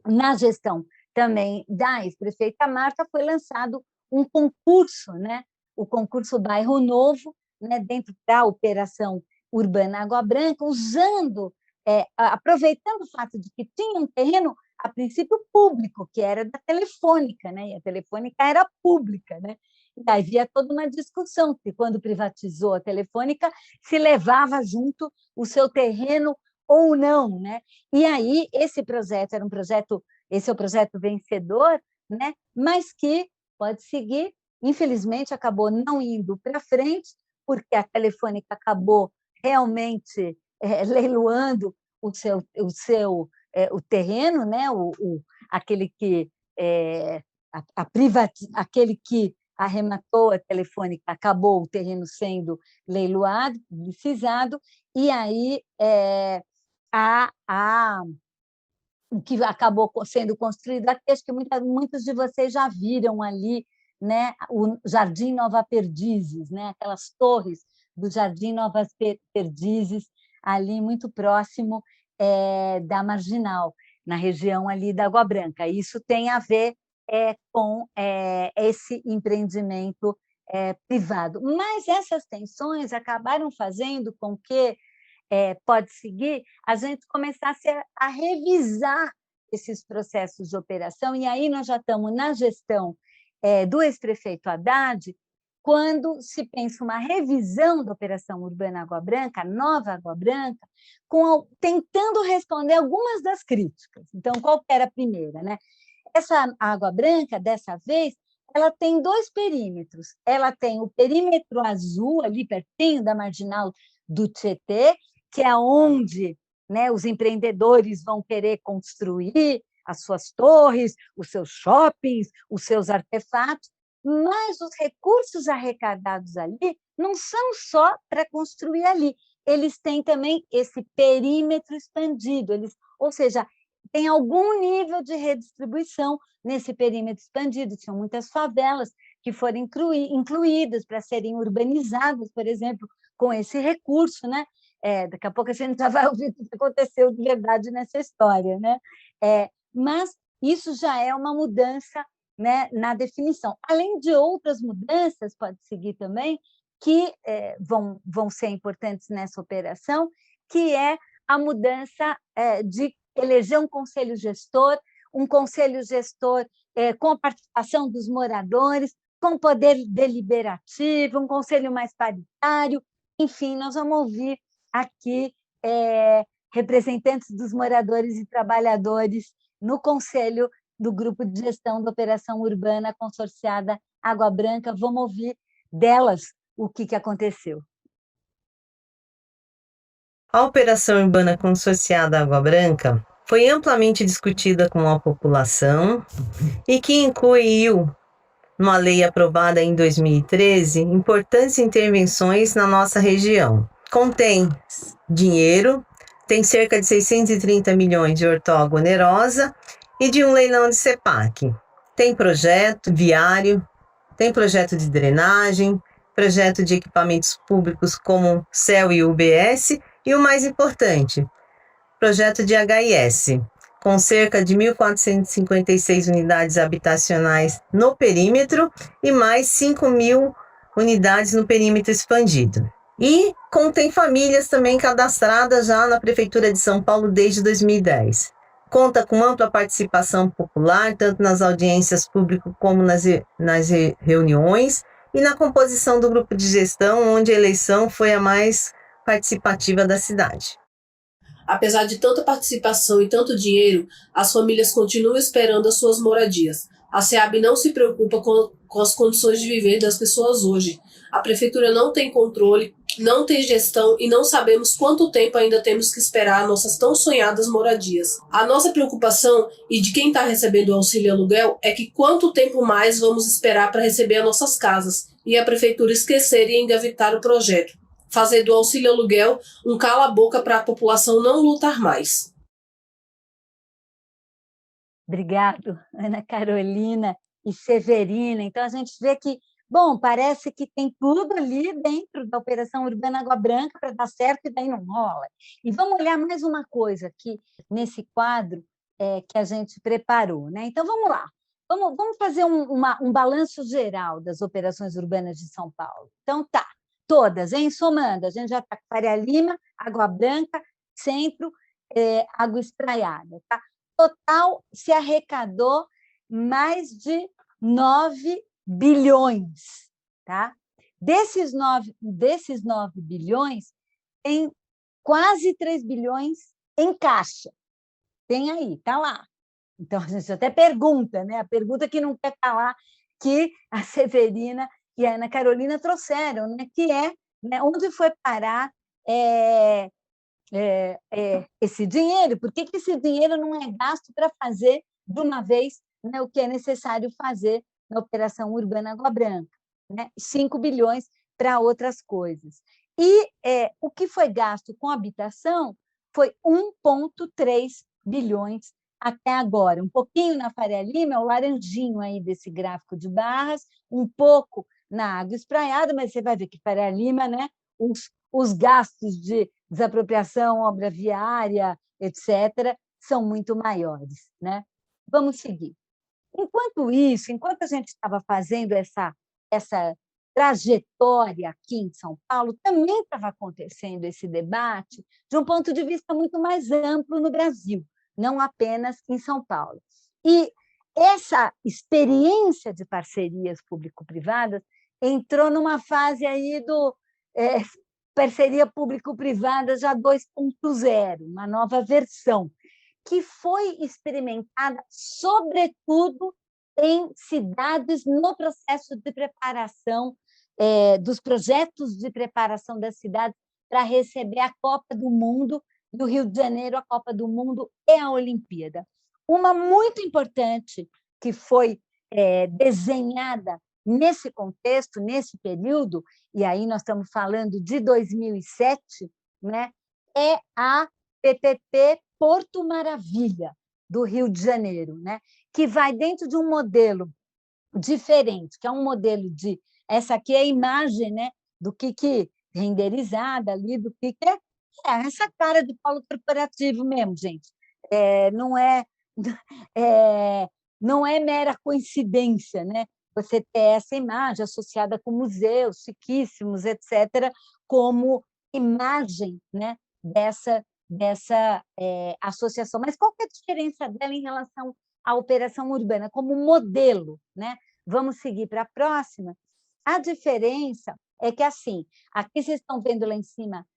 na gestão também da ex-prefeita Marta, foi lançado um concurso, né? O concurso Bairro Novo, né? Dentro da Operação Urbana Água Branca, aproveitando o fato de que tinha um terreno, a princípio, público, que era da Telefônica, né? E a Telefônica era pública, né? E havia toda uma discussão, que quando privatizou a Telefônica, se levava junto o seu terreno ou não, né? E aí esse projeto era esse é o projeto vencedor, né? Mas que pode seguir, infelizmente acabou não indo para frente, porque a Telefônica acabou realmente leiloando o terreno, né? Aquele que aquele que arrematou a Telefônica, acabou o terreno sendo leiloado, publicizado, e aí o que acabou sendo construído aqui, acho que muitos de vocês já viram ali, né, o Jardim Nova Perdizes, né, aquelas torres do Jardim Nova Perdizes, ali muito próximo da Marginal, na região ali da Água Branca. Isso tem a ver com esse empreendimento privado. Mas essas tensões acabaram fazendo com que, pode seguir, a gente começasse a revisar esses processos de operação, e aí nós já estamos na gestão do ex-prefeito Haddad, quando se pensa uma revisão da Operação Urbana Água Branca, a nova Água Branca, tentando responder algumas das críticas. Então, qual era a primeira, né? Essa Água Branca, dessa vez, ela tem 2 perímetros. Ela tem o perímetro azul, ali pertinho da Marginal do Tietê, que é onde, né, os empreendedores vão querer construir as suas torres, os seus shoppings, os seus artefatos, mas os recursos arrecadados ali não são só para construir ali, eles têm também esse perímetro expandido, ou seja, tem algum nível de redistribuição nesse perímetro expandido. Tinham muitas favelas que foram incluídas para serem urbanizadas, por exemplo, com esse recurso, né? Daqui a pouco a gente já vai ouvir o que aconteceu de verdade nessa história, né? Mas isso já é uma mudança, né, na definição. Além de outras mudanças, pode seguir também, que vão ser importantes nessa operação, que é a mudança de eleger um conselho gestor com a participação dos moradores, com poder deliberativo, um conselho mais paritário. Enfim, nós vamos ouvir aqui representantes dos moradores e trabalhadores no conselho do Grupo de Gestão da Operação Urbana Consorciada Água Branca. Vamos ouvir delas o que aconteceu. A Operação Urbana Consorciada Água Branca foi amplamente discutida com a população e que incluiu, numa lei aprovada em 2013, importantes intervenções na nossa região. Contém dinheiro, tem cerca de 630 milhões de ortoga onerosa e de um leilão de CEPAC. Tem projeto viário, tem projeto de drenagem, projeto de equipamentos públicos como CEL e UBS e o mais importante, projeto de HIS, com cerca de 1.456 unidades habitacionais no perímetro e mais 5.000 unidades no perímetro expandido. E contém famílias também cadastradas já na Prefeitura de São Paulo desde 2010. Conta com ampla participação popular, tanto nas audiências públicas como nas reuniões e na composição do grupo de gestão, onde a eleição foi a mais participativa da cidade. Apesar de tanta participação e tanto dinheiro, as famílias continuam esperando as suas moradias. A SEAB não se preocupa com as condições de viver das pessoas hoje. A prefeitura não tem controle, não tem gestão e não sabemos quanto tempo ainda temos que esperar nossas tão sonhadas moradias. A nossa preocupação, e de quem está recebendo o auxílio aluguel, é que quanto tempo mais vamos esperar para receber as nossas casas e a prefeitura esquecer e engavetar o projeto. Fazer do auxílio aluguel um cala-boca para a população não lutar mais. Obrigado, Ana Carolina e Severina. Então, a gente vê que, bom, parece que tem tudo ali dentro da Operação Urbana Água Branca para dar certo e daí não rola. E vamos olhar mais uma coisa aqui nesse quadro que a gente preparou, né? Então, vamos lá. Vamos fazer um balanço geral das operações urbanas de São Paulo. Então, tá, todas, hein? Somando, a gente já está com Faria Lima, Água Branca, Centro, Água Espraiada, tá? Total, se arrecadou mais de 9 bilhões. Tá? Desses 9 bilhões, tem quase 3 bilhões em caixa. Tem aí, está lá. Então, a gente até pergunta, né? A pergunta que não quer calar, que a Severina e a Ana Carolina trouxeram, né? Que é, né, onde foi parar esse dinheiro, por que esse dinheiro não é gasto para fazer de uma vez, né, o que é necessário fazer na Operação Urbana Água Branca, né? 5 bilhões para outras coisas. E o que foi gasto com habitação foi 1,3 bilhões até agora, um pouquinho na Faria Lima, o laranjinho aí desse gráfico de barras, um pouco na Água Espraiada, mas você vai ver que Faria Lima, né, os gastos de desapropriação, obra viária, etc., são muito maiores, né? Vamos seguir. Enquanto isso, enquanto a gente estava fazendo essa trajetória aqui em São Paulo, também estava acontecendo esse debate de um ponto de vista muito mais amplo no Brasil, não apenas em São Paulo. E essa experiência de parcerias público-privadas entrou numa fase aí do parceria público-privada já 2.0, uma nova versão, que foi experimentada, sobretudo, em cidades no processo de preparação dos projetos de preparação das cidades para receber a Copa do Mundo, do Rio de Janeiro, a Copa do Mundo e a Olimpíada. Uma muito importante que foi desenhada nesse contexto, nesse período, e aí nós estamos falando de 2007, né, é a PPP Porto Maravilha, do Rio de Janeiro, né, que vai dentro de um modelo diferente, que é um modelo de... Essa aqui é a imagem, né, do que renderizada ali, do que é essa cara de polo corporativo mesmo, gente. Não é mera coincidência, né? Você ter essa imagem associada com museus chiquíssimos, etc., como imagem, né, dessa associação. Mas qual que é a diferença dela em relação à operação urbana, como modelo, né? Vamos seguir para a próxima. A diferença é que, assim, aqui vocês estão vendo lá em cima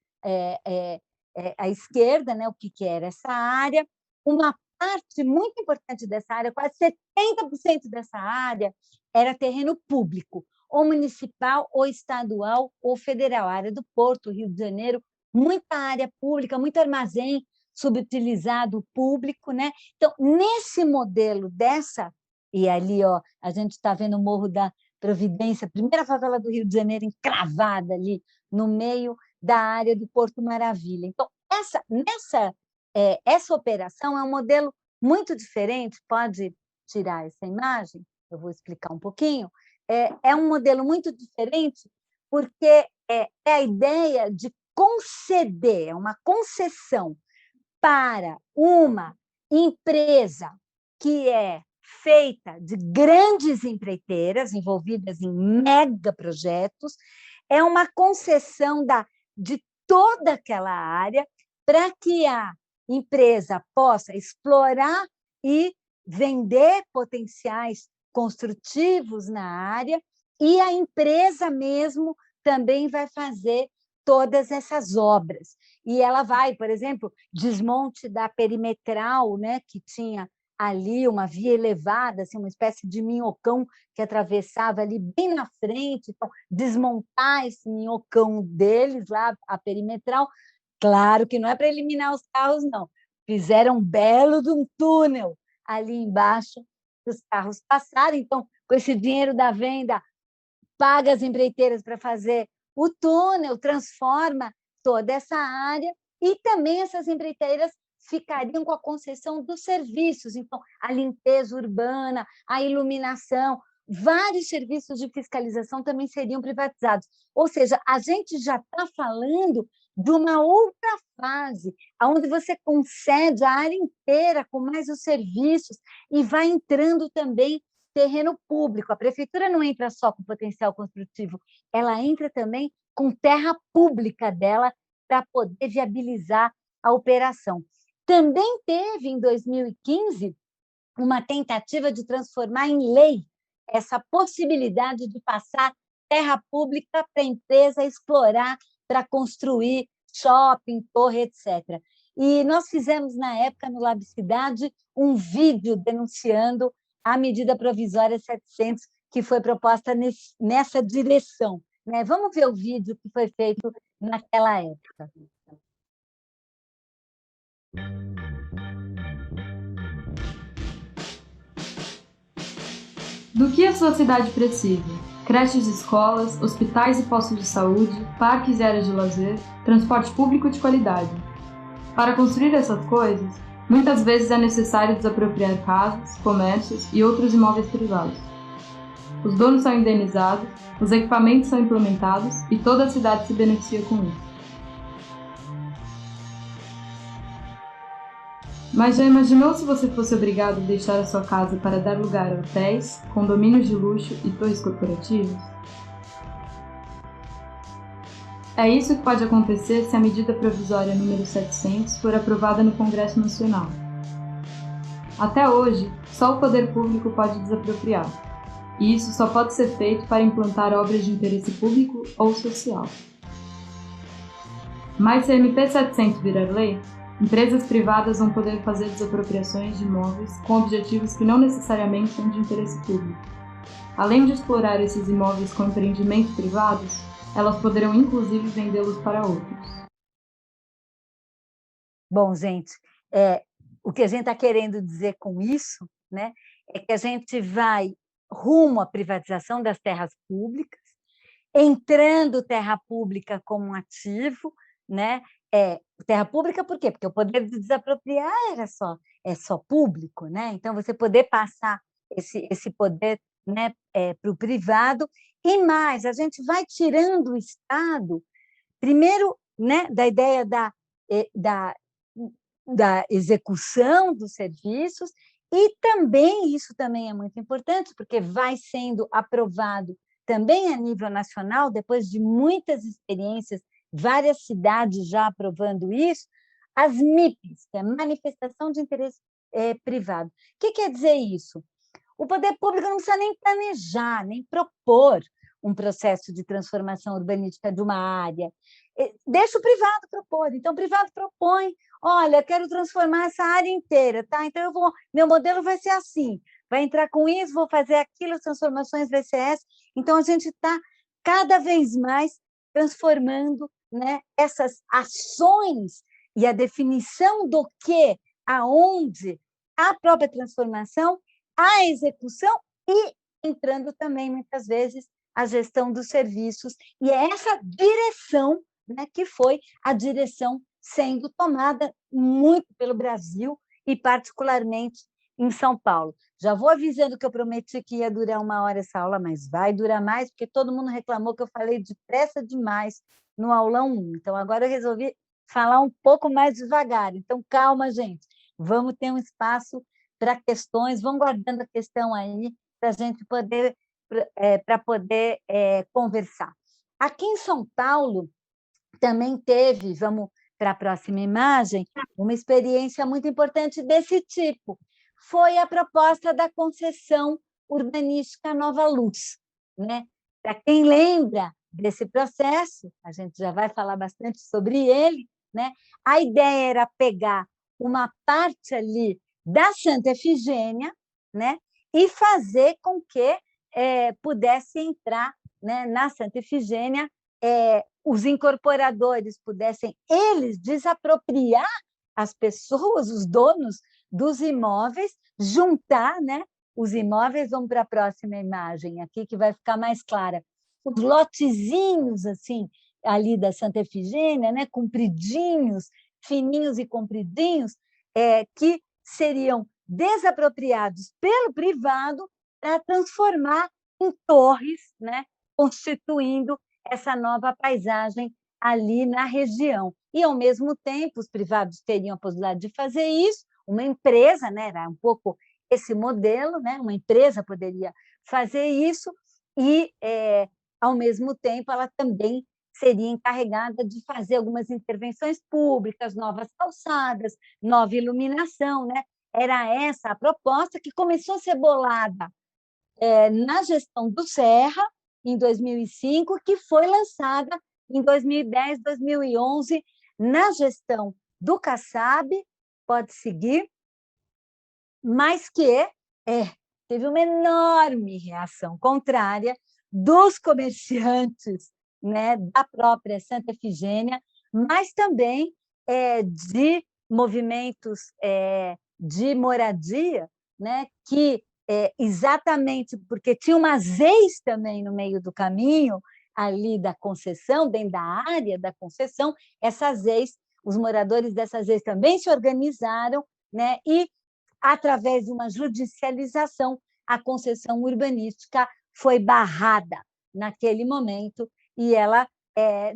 à esquerda, né, o que era essa área, uma parte muito importante dessa área, quase 70% dessa área, era terreno público, ou municipal, ou estadual, ou federal, a área do Porto, Rio de Janeiro, muita área pública, muito armazém subutilizado público, né? Então, nesse modelo dessa, e ali ó, a gente está vendo o Morro da Providência, a primeira favela do Rio de Janeiro encravada ali no meio da área do Porto Maravilha. Então, essa operação é um modelo muito diferente, pode tirar essa imagem, eu vou explicar um pouquinho, é um modelo muito diferente porque é a ideia de conceder, é uma concessão para uma empresa que é feita de grandes empreiteiras envolvidas em megaprojetos, é uma concessão de toda aquela área para que a empresa possa explorar e vender potenciais construtivos na área, e a empresa mesmo também vai fazer todas essas obras. E ela vai, por exemplo, desmonte da perimetral, né, que tinha ali uma via elevada, assim, uma espécie de minhocão que atravessava ali bem na frente, então, desmontar esse minhocão deles lá, a perimetral. Claro que não é para eliminar os carros, não. Fizeram um belo de um túnel ali embaixo para os carros passarem. Então, com esse dinheiro da venda, paga as empreiteiras para fazer o túnel, transforma toda essa área, e também essas empreiteiras ficariam com a concessão dos serviços, então, a limpeza urbana, a iluminação, vários serviços de fiscalização também seriam privatizados. Ou seja, a gente já está falando de uma outra fase, onde você concede a área inteira com mais os serviços e vai entrando também terreno público. A prefeitura não entra só com potencial construtivo, ela entra também com terra pública dela para poder viabilizar a operação. Também teve, em 2015, uma tentativa de transformar em lei essa possibilidade de passar terra pública para a empresa explorar para construir shopping, torre, etc. E nós fizemos, na época, no Lab Cidade, um vídeo denunciando a medida provisória 700, que foi proposta nessa direção. Né? Vamos ver o vídeo que foi feito naquela época. Do que a sua cidade precisa? Creches e escolas, hospitais e postos de saúde, parques e áreas de lazer, transporte público de qualidade. Para construir essas coisas, muitas vezes é necessário desapropriar casas, comércios e outros imóveis privados. Os donos são indenizados, os equipamentos são implementados e toda a cidade se beneficia com isso. Mas já imaginou se você fosse obrigado a deixar a sua casa para dar lugar a hotéis, condomínios de luxo e torres corporativas? É isso que pode acontecer se a medida provisória número 700 for aprovada no Congresso Nacional. Até hoje, só o poder público pode desapropriar, e isso só pode ser feito para implantar obras de interesse público ou social. Mas se a MP 700 virar lei, empresas privadas vão poder fazer desapropriações de imóveis com objetivos que não necessariamente são de interesse público. Além de explorar esses imóveis com empreendimentos privados, elas poderão inclusive vendê-los para outros. Bom, gente, o que a gente está querendo dizer com isso, né, é que a gente vai rumo à privatização das terras públicas, entrando terra pública como um ativo, né? Terra pública por quê? Porque o poder de desapropriar é só público, né? Então, você poder passar esse poder, né, para o privado, e mais, a gente vai tirando o Estado, primeiro, né, da ideia da execução dos serviços, e também, isso também é muito importante, porque vai sendo aprovado também a nível nacional, depois de muitas experiências, várias cidades já aprovando isso, as MIPs, que é Manifestação de Interesse Privado. O que quer dizer isso? O poder público não precisa nem planejar, nem propor um processo de transformação urbanística de uma área. Deixa o privado propor. Então, o privado propõe, olha, quero transformar essa área inteira, tá? Então, meu modelo vai ser assim, vai entrar com isso, vou fazer aquilo, as transformações vai ser essa. Então, a gente está cada vez mais transformando, né, essas ações e a definição do que, aonde, a própria transformação, a execução e entrando também, muitas vezes, a gestão dos serviços. E é essa direção, né, que foi a direção sendo tomada muito pelo Brasil e particularmente em São Paulo. Já vou avisando que eu prometi que ia durar 1 hora essa aula, mas vai durar mais, porque todo mundo reclamou que eu falei depressa demais no aulão 1. Então, agora eu resolvi falar um pouco mais devagar. Então, calma, gente. Vamos ter um espaço para questões, vão guardando a questão aí para a gente poder, conversar. Aqui em São Paulo, também teve, vamos para a próxima imagem, uma experiência muito importante desse tipo. Foi a proposta da concessão urbanística Nova Luz, né? Para quem lembra desse processo, a gente já vai falar bastante sobre ele, né? A ideia era pegar uma parte ali da Santa Efigênia, né, e fazer com que pudesse entrar, né, na Santa Efigênia, os incorporadores pudessem, eles, desapropriar as pessoas, os donos dos imóveis, juntar, né, os imóveis. Vamos para a próxima imagem aqui, que vai ficar mais clara. Os lotezinhos, assim, ali da Santa Efigênia, né, compridinhos, fininhos e compridinhos, que seriam desapropriados pelo privado para transformar em torres, né, constituindo essa nova paisagem ali na região. E, ao mesmo tempo, os privados teriam a possibilidade de fazer isso, uma empresa, né, era um pouco esse modelo, né, uma empresa poderia fazer isso, e, ao mesmo tempo, ela também seria encarregada de fazer algumas intervenções públicas, novas calçadas, nova iluminação, né? Era essa a proposta, que começou a ser bolada na gestão do Serra, em 2005, que foi lançada em 2010, 2011, na gestão do Kassab, pode seguir, mas que teve uma enorme reação contrária dos comerciantes, né, da própria Santa Efigênia, mas também de movimentos de moradia, né, que exatamente porque tinha umas ex também no meio do caminho, ali da concessão, dentro da área da concessão, essas ex, os moradores dessas ex também se organizaram, né, e, através de uma judicialização, a concessão urbanística foi barrada naquele momento e ela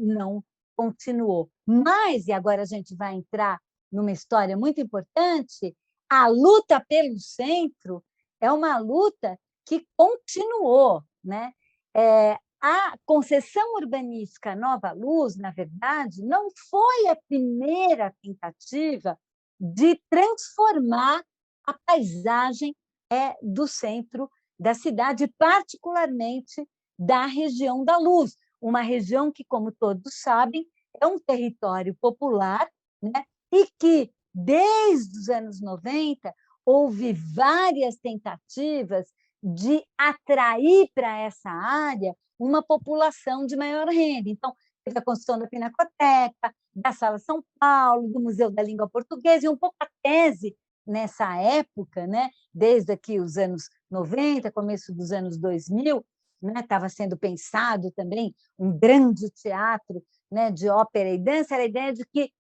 não continuou. Mas, e agora a gente vai entrar numa história muito importante, a luta pelo centro é uma luta que continuou, né? A concessão urbanística Nova Luz, na verdade, não foi a primeira tentativa de transformar a paisagem do centro da cidade, particularmente da região da Luz, uma região que, como todos sabem, é um território popular, né? E que, desde os anos 90, houve várias tentativas de atrair para essa área uma população de maior renda. Então, teve a construção da Pinacoteca, da Sala São Paulo, do Museu da Língua Portuguesa, e um pouco a tese nessa época, né, desde aqui os anos 90, começo dos anos 2000, né, estava sendo pensado também um grande teatro, né, de ópera e dança, era a ideia de que,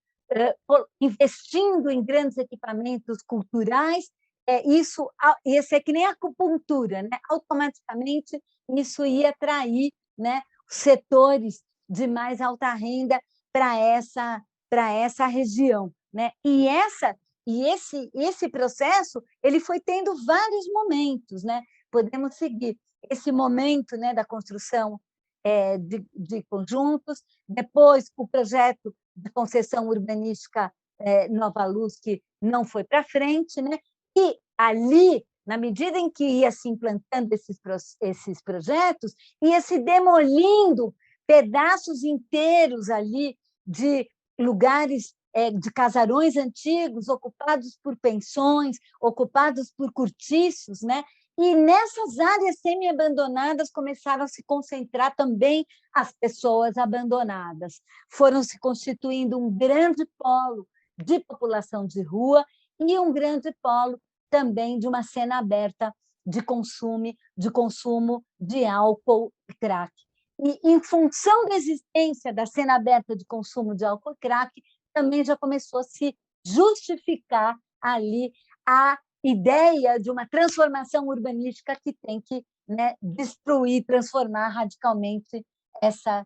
investindo em grandes equipamentos culturais, isso ia ser que nem a acupuntura, né? Automaticamente isso ia atrair, né, setores de mais alta renda para essa região, né? E esse processo ele foi tendo vários momentos, né? Podemos seguir esse momento, né, da construção de conjuntos, depois o projeto de concessão urbanística Nova Luz, que não foi para frente, né? E ali, na medida em que ia se implantando esses projetos, ia se demolindo pedaços inteiros ali de lugares, de casarões antigos, ocupados por pensões, ocupados por cortiços, né? E nessas áreas semi-abandonadas começaram a se concentrar também as pessoas abandonadas. Foram se constituindo um grande polo de população de rua e um grande polo também de uma cena aberta de consumo de álcool e crack. E, em função da existência da cena aberta de consumo de álcool e crack, também já começou a se justificar ali a ideia de uma transformação urbanística que tem que, né, destruir, transformar radicalmente essa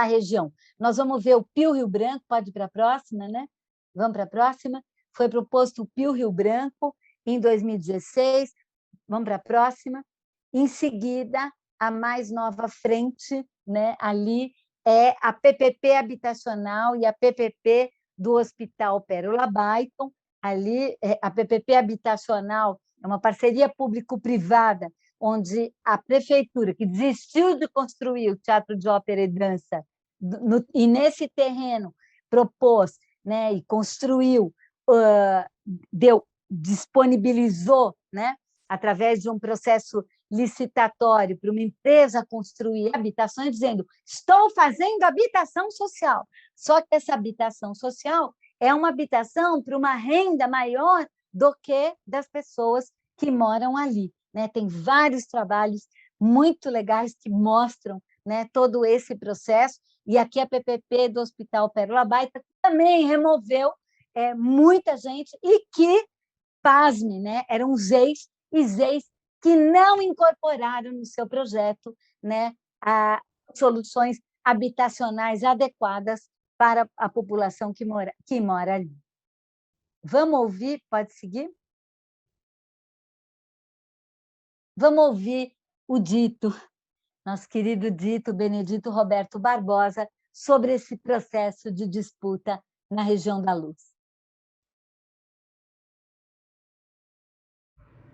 região. Nós vamos ver o Pio Rio Branco, pode ir para a próxima, né? Vamos para a próxima. Foi proposto o Pio Rio Branco em 2016. Vamos para a próxima. Em seguida, a mais nova frente, né, ali é a PPP habitacional e a PPP do Hospital Pérola Baiton. Ali, a PPP habitacional é uma parceria público-privada, onde a prefeitura, que desistiu de construir o Teatro de Ópera e Dança, e nesse terreno propôs, né, e construiu disponibilizou, né, através de um processo licitatório para uma empresa construir habitações, dizendo: estou fazendo habitação social. Só que essa habitação social é uma habitação para uma renda maior do que das pessoas que moram ali, né? Tem vários trabalhos muito legais que mostram, né, todo esse processo, e aqui a PPP do Hospital Pérola Baita também removeu muita gente, e que, pasme, né, eram ZEIs e ZEIs que não incorporaram no seu projeto, né, soluções habitacionais adequadas para a população que mora ali. Vamos ouvir? Pode seguir? Vamos ouvir o Dito, nosso querido Dito, Benedito Roberto Barbosa, sobre esse processo de disputa na região da Luz.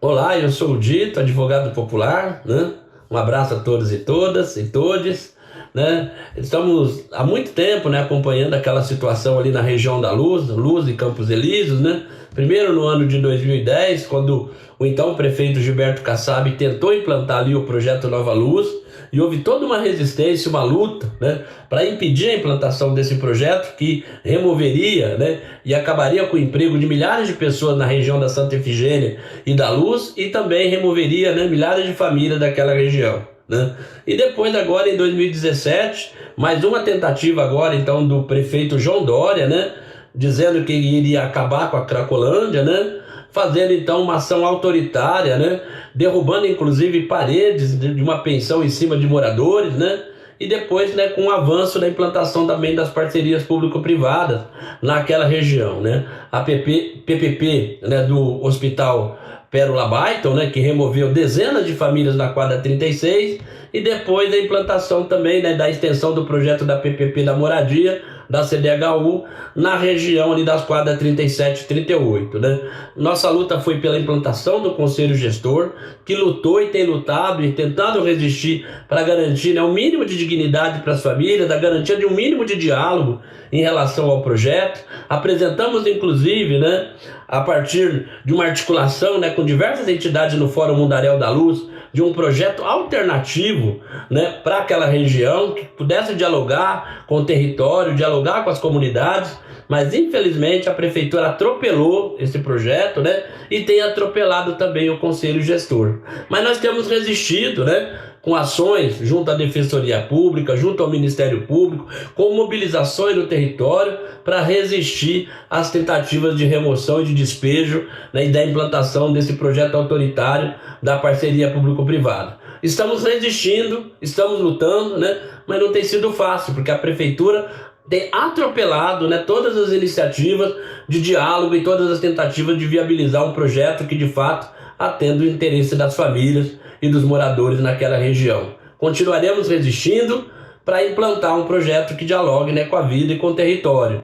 Olá, eu sou o Dito, advogado popular, né? Um abraço a todos e todas e todes, né? Estamos há muito tempo, né, acompanhando aquela situação ali na região da Luz e Campos Elíseos, né? Primeiro no ano de 2010, quando o então prefeito Gilberto Kassab tentou implantar ali o projeto Nova Luz, e houve toda uma resistência, uma luta, né, para impedir a implantação desse projeto que removeria, né, e acabaria com o emprego de milhares de pessoas na região da Santa Efigênia e da Luz, e também removeria, né, milhares de famílias daquela região, né? E depois, agora em 2017, mais uma tentativa agora então do prefeito João Dória, né, dizendo que iria acabar com a Cracolândia, né, fazendo então uma ação autoritária, né, derrubando inclusive paredes de uma pensão em cima de moradores, né, e depois, né, com o avanço da implantação também das parcerias público-privadas naquela região, né, a PPP, né, do Hospital Pérola Baita, né, que removeu dezenas de famílias na quadra 36, e depois a implantação também, né, da extensão do projeto da PPP da moradia, da CDHU, na região ali das quadras 37 e 38, né? Nossa luta foi pela implantação do Conselho Gestor, que lutou e tem lutado e tentado resistir para garantir, né, o mínimo de dignidade para as famílias, a garantia de um mínimo de diálogo em relação ao projeto. Apresentamos, inclusive, né, a partir de uma articulação, né, com diversas entidades no Fórum Mundaréu da Luz, de um projeto alternativo, né, para aquela região, que pudesse dialogar com o território, dialogar com as comunidades, mas infelizmente a prefeitura atropelou esse projeto, né, e tem atropelado também o Conselho Gestor. Mas nós temos resistido, né, com ações junto à Defensoria Pública, junto ao Ministério Público, com mobilizações no território para resistir às tentativas de remoção e de despejo, né, e da implantação desse projeto autoritário da parceria público-privada. Estamos resistindo, estamos lutando, né, mas não tem sido fácil, porque a prefeitura tem atropelado, né, todas as iniciativas de diálogo e todas as tentativas de viabilizar um projeto que de fato atenda o interesse das famílias e dos moradores naquela região. Continuaremos resistindo para implantar um projeto que dialogue, né, com a vida e com o território.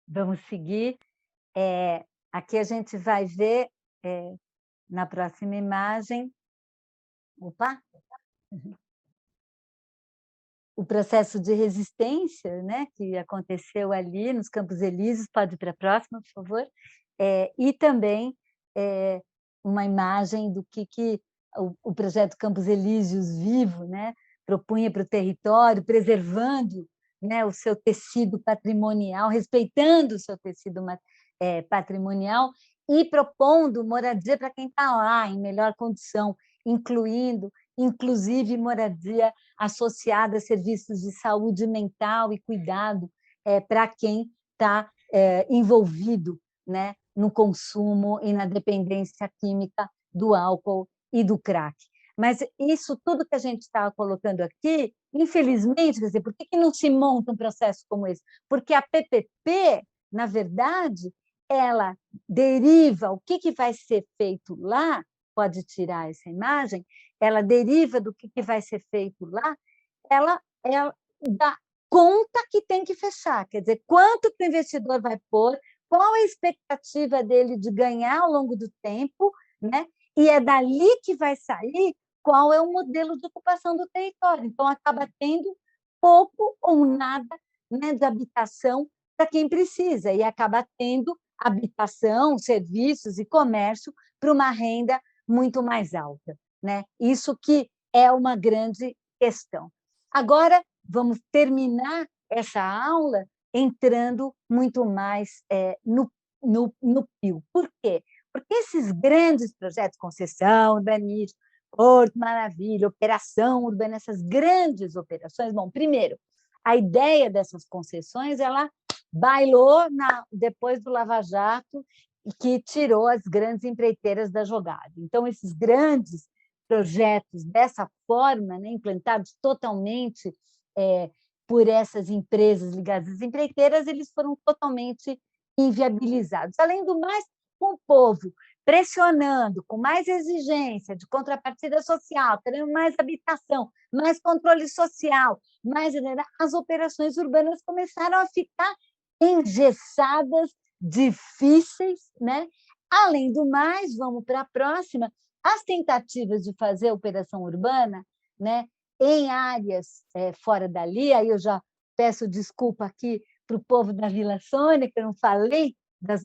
Vamos seguir. Aqui a gente vai ver na próxima imagem. Opa! O processo de resistência, né, que aconteceu ali nos Campos Elíseos. Pode ir para a próxima, por favor. E também uma imagem do que o projeto Campos Elíseos Vivo, né, propunha para o território, preservando, né, o seu tecido patrimonial, respeitando o seu tecido patrimonial e propondo moradia para quem está lá em melhor condição, inclusive moradia associada a serviços de saúde mental e cuidado para quem está envolvido, né, no consumo e na dependência química do álcool e do crack. Mas isso tudo que a gente está colocando aqui, infelizmente, quer dizer, por que não se monta um processo como esse? Porque a PPP, na verdade, ela deriva, o que vai ser feito lá, pode tirar essa imagem, ela deriva do que vai ser feito lá, ela dá conta que tem que fechar, quer dizer, quanto que o investidor vai pôr, qual a expectativa dele de ganhar ao longo do tempo, né? E é dali que vai sair qual é o modelo de ocupação do território. Então, acaba tendo pouco ou nada né, de habitação para quem precisa, e acaba tendo habitação, serviços e comércio para uma renda muito mais alta, né? Isso que é uma grande questão. Agora, vamos terminar essa aula entrando muito mais no PIO. Por quê? Porque esses grandes projetos, concessão, urbanismo, Porto Maravilha, operação urbana, essas grandes operações, bom, primeiro, a ideia dessas concessões, ela bailou depois do Lava Jato, que tirou as grandes empreiteiras da jogada. Então, esses grandes projetos dessa forma, né, implantados totalmente por essas empresas ligadas às empreiteiras, eles foram totalmente inviabilizados. Além do mais, com o povo pressionando, com mais exigência de contrapartida social, querendo mais habitação, mais controle social, as operações urbanas começaram a ficar engessadas, difíceis, né? Além do mais, vamos para a próxima, as tentativas de fazer operação urbana, né, em áreas fora dali, aí eu já peço desculpa aqui para o povo da Vila Sônia, que eu não falei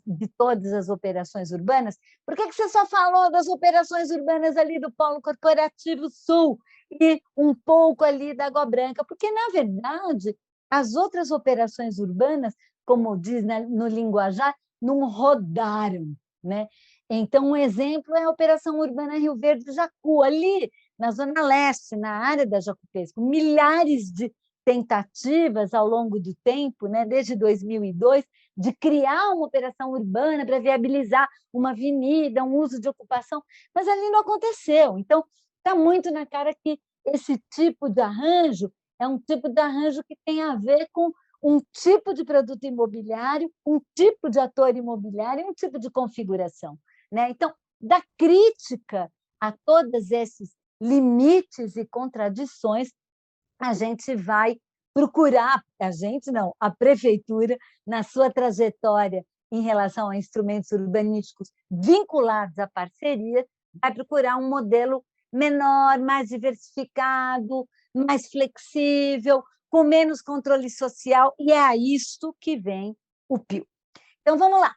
de todas as operações urbanas. Por que você só falou das operações urbanas ali do Polo Corporativo Sul e um pouco ali da Água Branca? Porque, na verdade, as outras operações urbanas, como diz no linguajar, não rodaram, né? Então, um exemplo é a Operação Urbana Rio Verde Jacu, ali na Zona Leste, na área da Jacupesco, milhares de tentativas ao longo do tempo, né, desde 2002, de criar uma operação urbana para viabilizar uma avenida, um uso de ocupação, mas ali não aconteceu. Então, está muito na cara que esse tipo de arranjo é um tipo de arranjo que tem a ver com um tipo de produto imobiliário, um tipo de ator imobiliário, um tipo de configuração, né? Então, da crítica a todos esses limites e contradições, a gente vai procurar, a gente não, a prefeitura, na sua trajetória em relação a instrumentos urbanísticos vinculados a parcerias, vai procurar um modelo menor, mais diversificado, mais flexível, com menos controle social, e é a isso que vem o PIO. Então, vamos lá.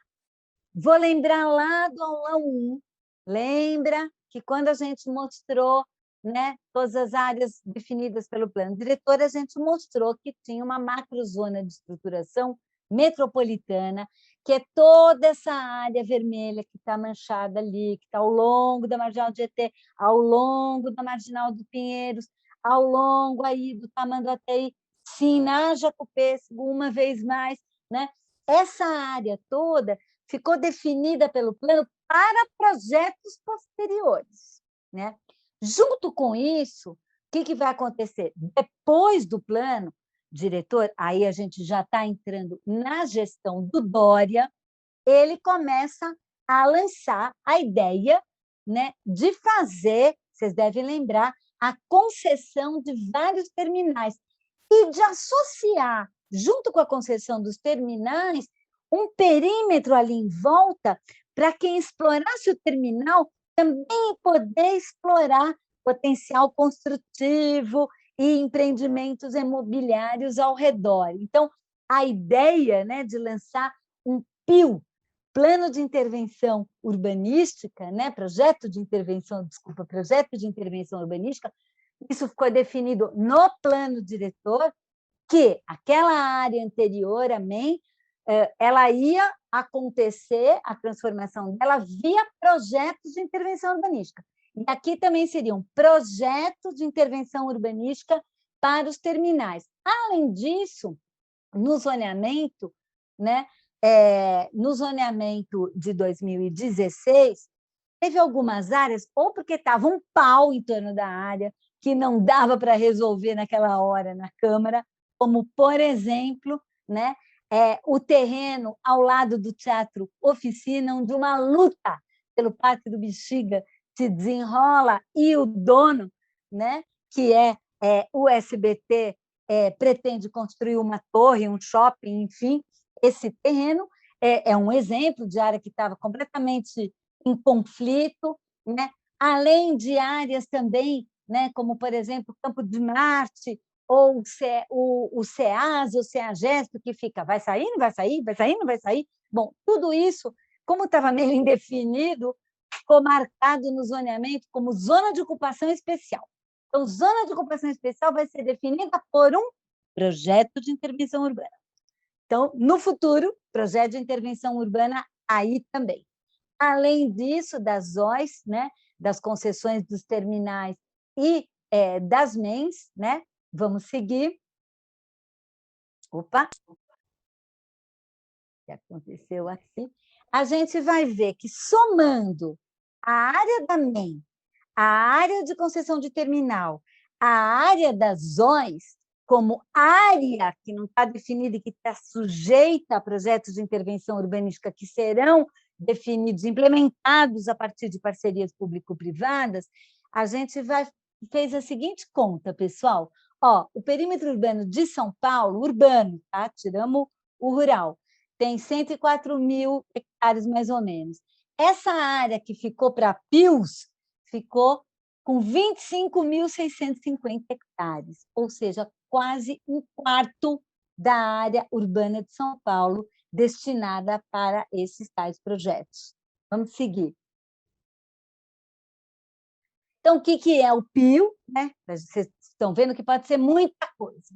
Vou lembrar lá do aula 1, lembra que quando a gente mostrou, né, todas as áreas definidas pelo plano diretor, a gente mostrou que tinha uma macrozona de estruturação metropolitana, que é toda essa área vermelha que está manchada ali, que está ao longo da Marginal Tietê, ao longo da Marginal do Pinheiros, ao longo aí do Tamanduateí, sim, na Jacupesco, uma vez mais, né? Essa área toda ficou definida pelo plano para projetos posteriores, né? Junto com isso, o que vai acontecer? Depois do plano diretor, aí a gente já está entrando na gestão do Dória, ele começa a lançar a ideia, né, de fazer, vocês devem lembrar, a concessão de vários terminais e de associar, junto com a concessão dos terminais, um perímetro ali em volta para quem explorasse o terminal também poder explorar potencial construtivo e empreendimentos imobiliários ao redor. Então, a ideia, né, de lançar um PIU, Plano de Intervenção Urbanística, né, projeto de intervenção urbanística, isso ficou definido no plano diretor, que aquela área anteriormente ela ia acontecer, a transformação dela, via projetos de intervenção urbanística. E aqui também seriam projetos de intervenção urbanística para os terminais. Além disso, no zoneamento, né, no zoneamento de 2016, teve algumas áreas, ou porque estava um pau em torno da área, que não dava para resolver naquela hora na Câmara, como, por exemplo, né, o terreno ao lado do Teatro Oficina, onde uma luta pelo Parque do Bexiga se desenrola, e o dono, né, que é o SBT, pretende construir uma torre, um shopping, enfim, esse terreno é um exemplo de área que estava completamente em conflito, né? Além de áreas também, né, como, por exemplo, Campo de Marte ou o CEAS, o CEAGESP, que fica, vai sair, não vai sair, vai sair, não vai sair. Bom, tudo isso, como estava meio indefinido, ficou marcado no zoneamento como zona de ocupação especial. Então, zona de ocupação especial vai ser definida por um projeto de intervenção urbana. Então, no futuro, projeto de intervenção urbana aí também. Além disso, das ZOIs, né, das concessões dos terminais e das MENs, né? Vamos seguir. Opa! O que aconteceu aqui? A gente vai ver que, somando a área da MEN, a área de concessão de terminal, a área das ZOIs, como área que não está definida e que está sujeita a projetos de intervenção urbanística que serão definidos, implementados a partir de parcerias público-privadas, a gente fez a seguinte conta, pessoal. O perímetro urbano de São Paulo, urbano, tá? Tiramos o rural, tem 104 mil hectares, mais ou menos. Essa área que ficou para PIUs ficou com 25.650 hectares, ou seja, quase um quarto da área urbana de São Paulo destinada para esses tais projetos. Vamos seguir. Então, o que é o PIU? Né? Vocês estão vendo que pode ser muita coisa.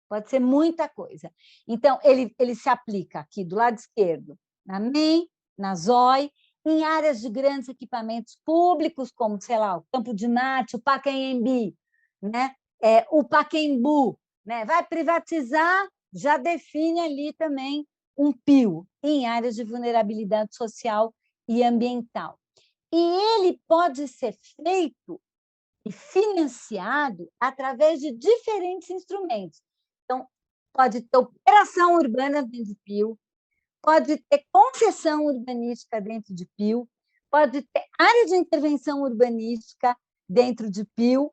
Pode ser muita coisa. Então, ele se aplica aqui do lado esquerdo, na MEN, na ZOI, em áreas de grandes equipamentos públicos, como, sei lá, o Campo de Marte, o Pacaembi, né? O Pacaembu, né? Vai privatizar, já define ali também um PIU, em áreas de vulnerabilidade social e ambiental. E ele pode ser feito e financiado através de diferentes instrumentos. Então, pode ter operação urbana dentro de PIU, pode ter concessão urbanística dentro de PIU, pode ter área de intervenção urbanística dentro de PIU,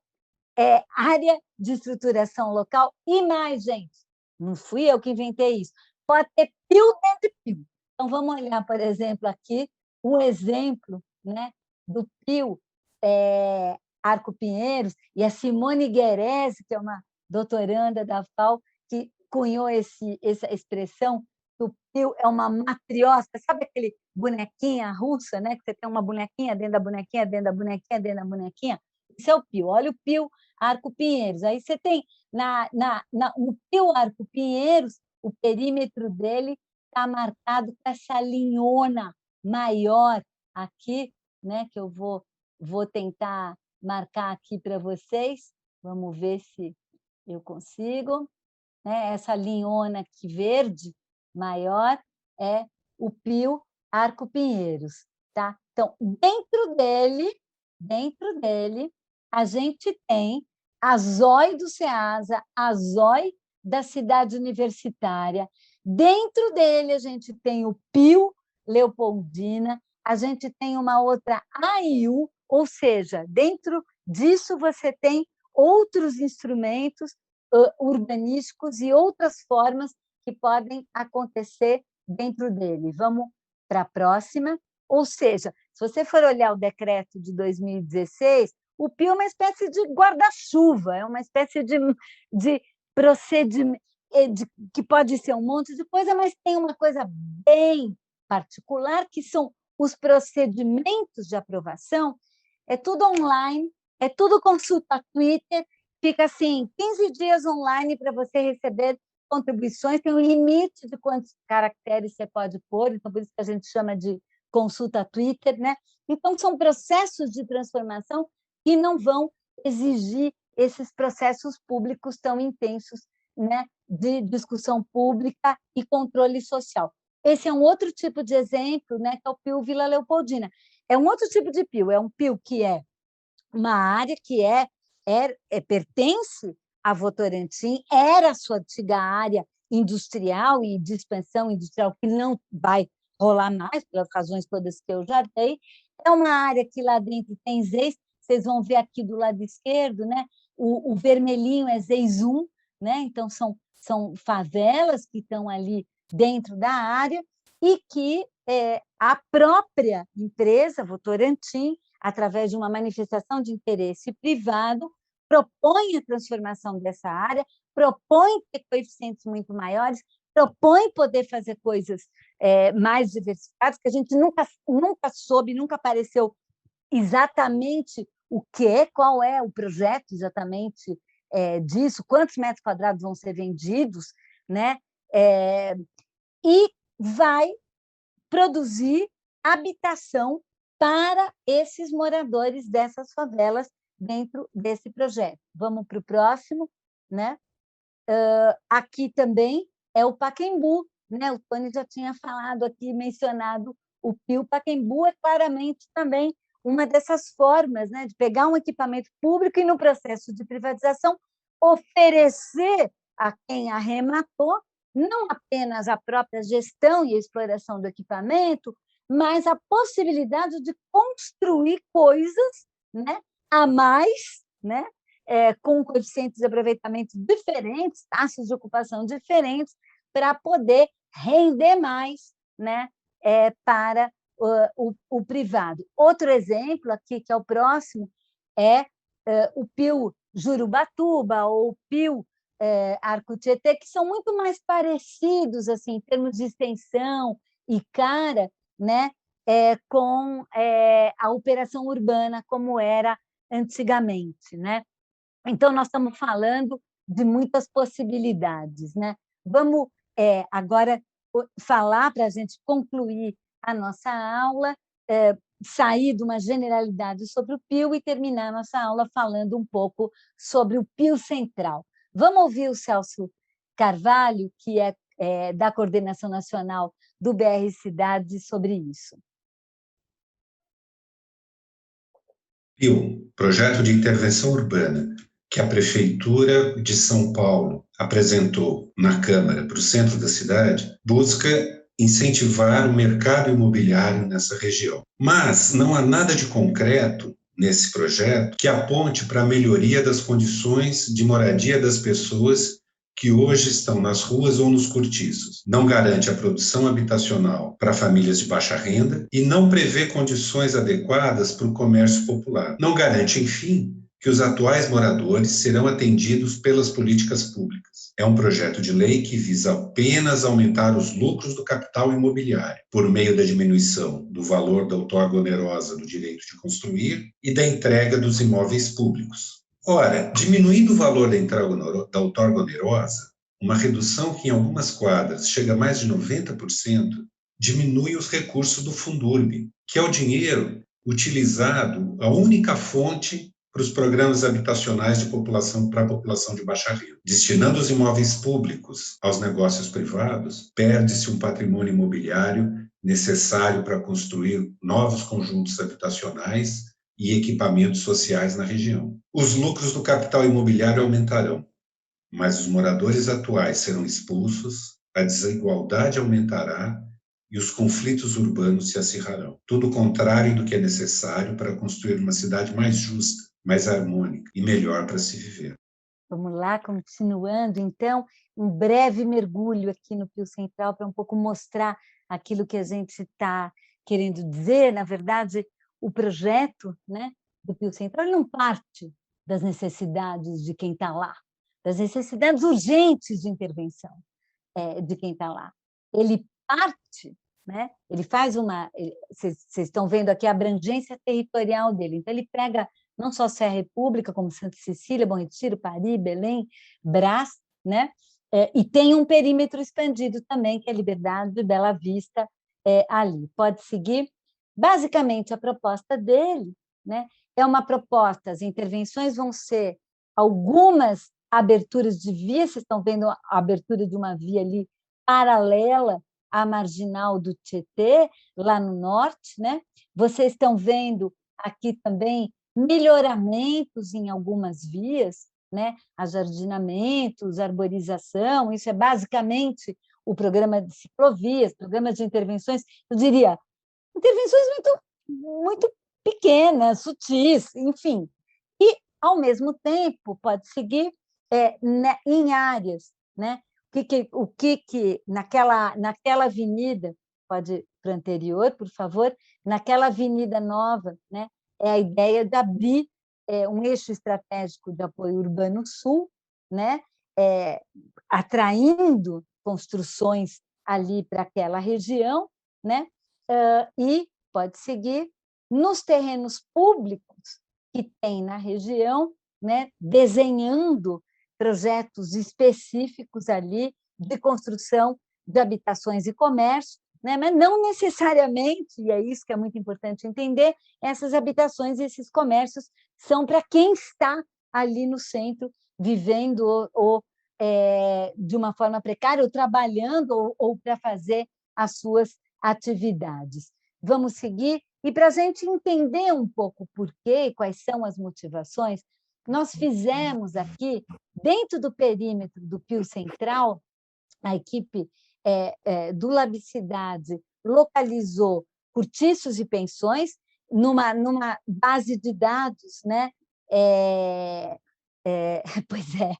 área de estruturação local e mais, gente. Não fui eu que inventei isso. Pode ter PIU dentro de PIU. Então, vamos olhar, por exemplo, aqui um exemplo, né, do PIU Arco Pinheiros, e a Simone Guerese, que é uma doutoranda da FAO, que cunhou essa expressão, que o PIU é uma matriosca, sabe aquele bonequinha russa, né, que você tem uma bonequinha dentro da bonequinha, dentro da bonequinha, dentro da bonequinha? Isso é o PIU. Olha o PIU Arco Pinheiros. Aí você tem, no PIU Arco Pinheiros, o perímetro dele está marcado com essa linhona maior aqui, né, que eu vou tentar marcar aqui para vocês. Vamos ver se eu consigo. Essa linhona aqui verde maior é o PIU Arco Pinheiros. Tá? Então, dentro dele, a gente tem a ZOI do SEASA, a ZOI da cidade universitária. Dentro dele, a gente tem o PIU Leopoldina, a gente tem uma outra AIU, ou seja, dentro disso você tem outros instrumentos urbanísticos e outras formas que podem acontecer dentro dele. Vamos para a próxima. Ou seja, se você for olhar o decreto de 2016, o PIU é uma espécie de guarda-chuva, é uma espécie de procedimento, que pode ser um monte de coisa, mas tem uma coisa bem particular, que são os procedimentos de aprovação. É tudo online, é tudo consulta Twitter, fica assim, 15 dias online para você receber contribuições, tem um limite de quantos caracteres você pode pôr, então por isso que a gente chama de consulta Twitter, né? Então, são processos de transformação que não vão exigir esses processos públicos tão intensos, né, de discussão pública e controle social. Esse é um outro tipo de exemplo, né, que é o PIU Vila Leopoldina. É um outro tipo de PIU, é um PIU que é uma área que pertence a Votorantim, era a sua antiga área industrial e de expansão industrial, que não vai rolar mais, pelas razões todas que eu já dei. É uma área que lá dentro tem ZEIS, vocês vão ver aqui do lado esquerdo, né? O vermelhinho é ZEIS 1, né? Então, são favelas que estão ali dentro da área e que a própria empresa, Votorantim, através de uma manifestação de interesse privado, propõe a transformação dessa área, propõe ter coeficientes muito maiores, propõe poder fazer coisas mais diversificadas, que a gente nunca soube, nunca apareceu exatamente o que é, qual é o projeto exatamente disso, quantos metros quadrados vão ser vendidos, né? E vai produzir habitação para esses moradores dessas favelas dentro desse projeto. Vamos para o próximo, né? Aqui também é o Pacaembu, né? O Tony já tinha falado aqui, mencionado o Pio. O Pacaembu é claramente também uma dessas formas, né, de pegar um equipamento público e, no processo de privatização, oferecer a quem arrematou não apenas a própria gestão e a exploração do equipamento, mas a possibilidade de construir coisas, né, a mais, né, com coeficientes de aproveitamento diferentes, taxas de ocupação diferentes, para poder render mais, né, para o privado. Outro exemplo aqui, que é o próximo, é o Pio Jurubatuba ou o Pio Arco Tietê, que são muito mais parecidos assim, em termos de extensão e cara, né, com a operação urbana como era antigamente, né? Então, nós estamos falando de muitas possibilidades, né? Vamos agora falar, para a gente concluir a nossa aula, sair de uma generalidade sobre o Pio e terminar a nossa aula falando um pouco sobre o Pio Central. Vamos ouvir o Celso Carvalho, que é da Coordenação Nacional do BR Cidades, sobre isso. Pio, projeto de intervenção urbana, que a Prefeitura de São Paulo apresentou na Câmara para o centro da cidade, busca incentivar o mercado imobiliário nessa região. Mas não há nada de concreto nesse projeto que aponte para a melhoria das condições de moradia das pessoas que hoje estão nas ruas ou nos cortiços. Não garante a produção habitacional para famílias de baixa renda e não prevê condições adequadas para o comércio popular. Não garante, enfim, que os atuais moradores serão atendidos pelas políticas públicas. É um projeto de lei que visa apenas aumentar os lucros do capital imobiliário, por meio da diminuição do valor da outorga onerosa do direito de construir e da entrega dos imóveis públicos. Ora, diminuindo o valor da outorga onerosa, uma redução que em algumas quadras chega a mais de 90%, diminui os recursos do Fundurb, que é o dinheiro utilizado, a única fonte para os programas habitacionais para a população de baixa renda. Destinando os imóveis públicos aos negócios privados, perde-se um patrimônio imobiliário necessário para construir novos conjuntos habitacionais e equipamentos sociais na região. Os lucros do capital imobiliário aumentarão, mas os moradores atuais serão expulsos, a desigualdade aumentará e os conflitos urbanos se acirrarão. Tudo o contrário do que é necessário para construir uma cidade mais justa, mais harmônica e melhor para se viver. Vamos lá, continuando, então, um breve mergulho aqui no Pio Central para um pouco mostrar aquilo que a gente está querendo dizer. Na verdade, o projeto, né, do Pio Central não parte das necessidades de quem está lá, das necessidades urgentes de intervenção de quem está lá. Ele parte, né, ele faz vocês estão vendo aqui a abrangência territorial dele, então ele pega não só Serra República, como Santa Cecília, Bom Retiro, Pari, Belém, Brás, né? E tem um perímetro expandido também, que é Liberdade e Bela Vista ali. Pode seguir. Basicamente, a proposta dele, né, é uma proposta, as intervenções vão ser algumas aberturas de via, vocês estão vendo a abertura de uma via ali paralela à marginal do Tietê, lá no norte, né? Vocês estão vendo aqui também melhoramentos em algumas vias, né? Ajardinamentos, arborização, isso é basicamente o programa de ciclovias, programas de intervenções, eu diria, intervenções muito pequenas, sutis, enfim. E, ao mesmo tempo, pode seguir em áreas, né? O que naquela avenida, pode ir para o anterior, por favor, naquela avenida nova, né? É a ideia de abrir um eixo estratégico de apoio urbano sul, né? Atraindo construções ali para aquela região, né? E pode seguir nos terrenos públicos que tem na região, né? Desenhando projetos específicos ali de construção de habitações e comércio, né? Mas não necessariamente, e é isso que é muito importante entender, essas habitações e esses comércios são para quem está ali no centro, vivendo ou de uma forma precária, ou trabalhando, ou para fazer as suas atividades. Vamos seguir? E para a gente entender um pouco o porquê, quais são as motivações, nós fizemos aqui, dentro do perímetro do Pio Central, a equipe do Labicidade localizou cortiços e pensões numa base de dados, né? Pois é,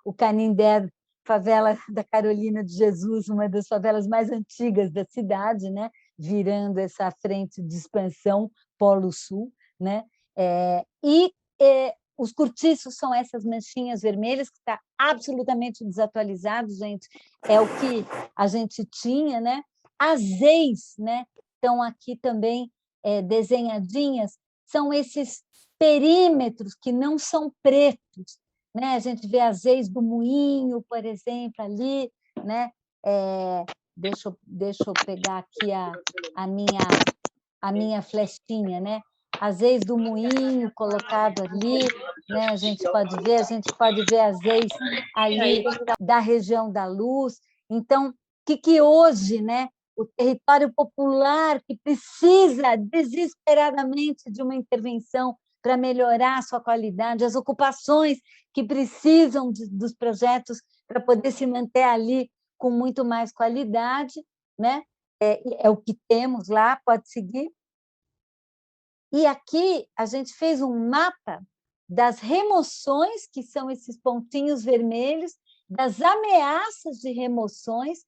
o Canindé, favela da Carolina de Jesus, uma das favelas mais antigas da cidade, né? Virando essa frente de expansão Polo-Sul, né? Os cortiços são essas manchinhas vermelhas, que está absolutamente desatualizado, gente, é o que a gente tinha, né? As ex, né? Estão aqui também desenhadinhas, são esses perímetros que não são pretos, né? A gente vê as ex do Moinho, por exemplo, ali, né? Deixa eu pegar aqui a minha flechinha, né? As ex do Moinho colocado ali, né? A gente pode ver as ex ali da região da Luz. Então, o que hoje, né? O território popular que precisa desesperadamente de uma intervenção para melhorar a sua qualidade, as ocupações que precisam dos projetos para poder se manter ali com muito mais qualidade, né? É o que temos lá, pode seguir. E aqui a gente fez um mapa das remoções, que são esses pontinhos vermelhos, das ameaças de remoções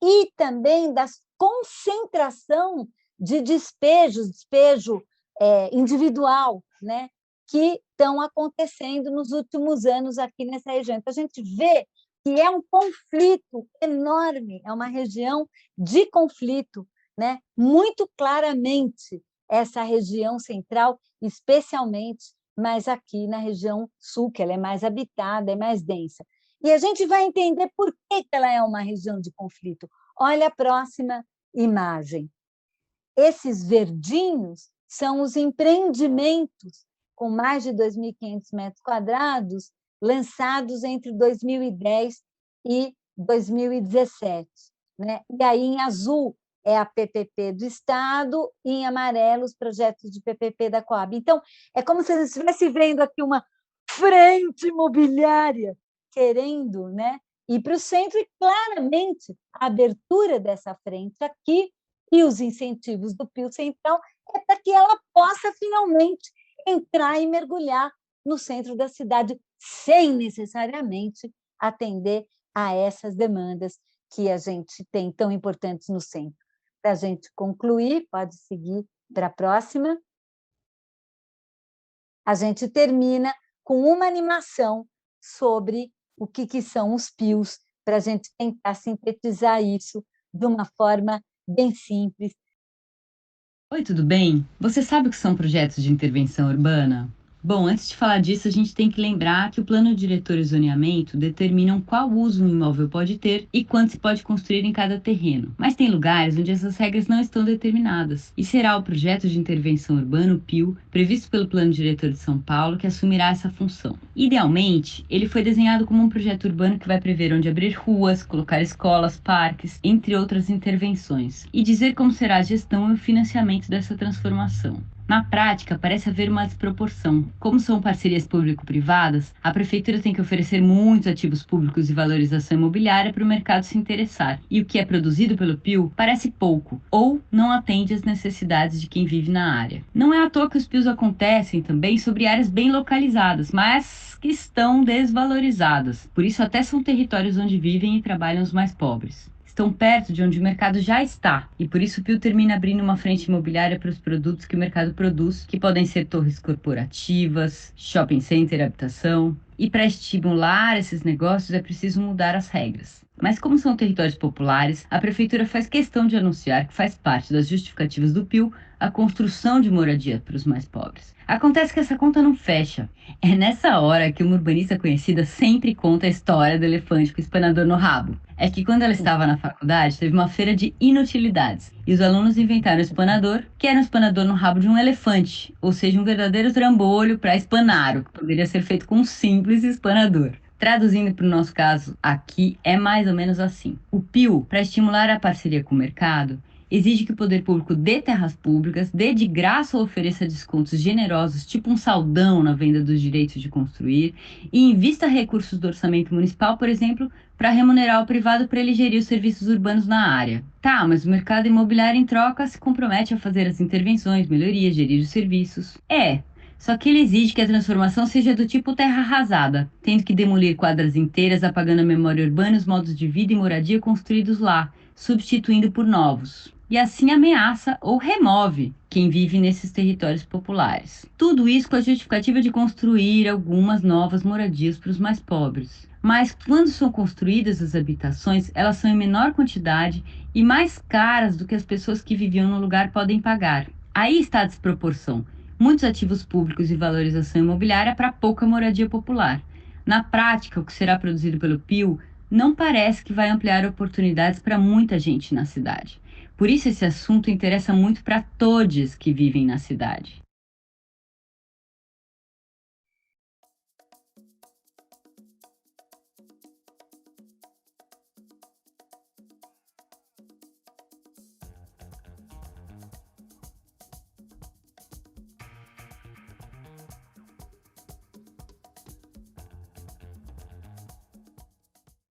e também da concentração de despejo individual, né, que estão acontecendo nos últimos anos aqui nessa região. Então, a gente vê que é um conflito enorme, é uma região de conflito, né, muito claramente essa região central, especialmente, mas aqui na região sul, que ela é mais habitada, é mais densa. E a gente vai entender por que ela é uma região de conflito. Olha a próxima imagem. Esses verdinhos são os empreendimentos com mais de 2.500 metros quadrados lançados entre 2010 e 2017. Né? E aí, em azul, é a PPP do Estado, e em amarelo, os projetos de PPP da Coab. Então, é como se a gente estivesse vendo aqui uma frente imobiliária querendo, né, ir para o centro, e claramente a abertura dessa frente aqui e os incentivos do Pio Central é para que ela possa finalmente entrar e mergulhar no centro da cidade, sem necessariamente atender a essas demandas que a gente tem tão importantes no centro. Para a gente concluir, pode seguir para a próxima. A gente termina com uma animação sobre o que são os pios, para a gente tentar sintetizar isso de uma forma bem simples. Oi, tudo bem? Você sabe o que são projetos de intervenção urbana? Bom, antes de falar disso, a gente tem que lembrar que o plano diretor e zoneamento determinam qual uso um imóvel pode ter e quanto se pode construir em cada terreno. Mas tem lugares onde essas regras não estão determinadas, e será o projeto de intervenção urbana, o PIU, previsto pelo plano diretor de São Paulo, que assumirá essa função. Idealmente, ele foi desenhado como um projeto urbano que vai prever onde abrir ruas, colocar escolas, parques, entre outras intervenções, e dizer como será a gestão e o financiamento dessa transformação. Na prática, parece haver uma desproporção. Como são parcerias público-privadas, a prefeitura tem que oferecer muitos ativos públicos e valorização imobiliária para o mercado se interessar, e o que é produzido pelo PIU parece pouco, ou não atende às necessidades de quem vive na área. Não é à toa que os PIUs acontecem também sobre áreas bem localizadas, mas que estão desvalorizadas. Por isso, até são territórios onde vivem e trabalham os mais pobres. estão perto de onde o mercado já está, e por isso o PIL termina abrindo uma frente imobiliária para os produtos que o mercado produz, que podem ser torres corporativas, shopping center, habitação. E para estimular esses negócios é preciso mudar as regras. Mas como são territórios populares, a Prefeitura faz questão de anunciar que faz parte das justificativas do PIL a construção de moradia para os mais pobres. Acontece que essa conta não fecha. É nessa hora que uma urbanista conhecida sempre conta a história do elefante com o espanador no rabo. É que quando ela estava na faculdade, teve uma feira de inutilidades. E os alunos inventaram o espanador, que era um espanador no rabo de um elefante. Ou seja, um verdadeiro trambolho para espanar, o que poderia ser feito com um simples espanador. Traduzindo para o nosso caso aqui, é mais ou menos assim. O PIL, para estimular a parceria com o mercado, exige que o poder público dê terras públicas, dê de graça ou ofereça descontos generosos, tipo um saldão na venda dos direitos de construir, e invista recursos do orçamento municipal, por exemplo, para remunerar o privado para ele gerir os serviços urbanos na área. Tá, mas o mercado imobiliário em troca se compromete a fazer as intervenções, melhorias, gerir os serviços. Só que ele exige que a transformação seja do tipo terra arrasada, tendo que demolir quadras inteiras, apagando a memória urbana e os modos de vida e moradia construídos lá, substituindo por novos. E assim ameaça ou remove quem vive nesses territórios populares. Tudo isso com a justificativa de construir algumas novas moradias para os mais pobres. Mas quando são construídas as habitações, elas são em menor quantidade e mais caras do que as pessoas que viviam no lugar podem pagar. Aí está a desproporção. Muitos ativos públicos e valorização imobiliária para pouca moradia popular. Na prática, o que será produzido pelo PIL não parece que vai ampliar oportunidades para muita gente na cidade. Por isso esse assunto interessa muito para todos que vivem na cidade.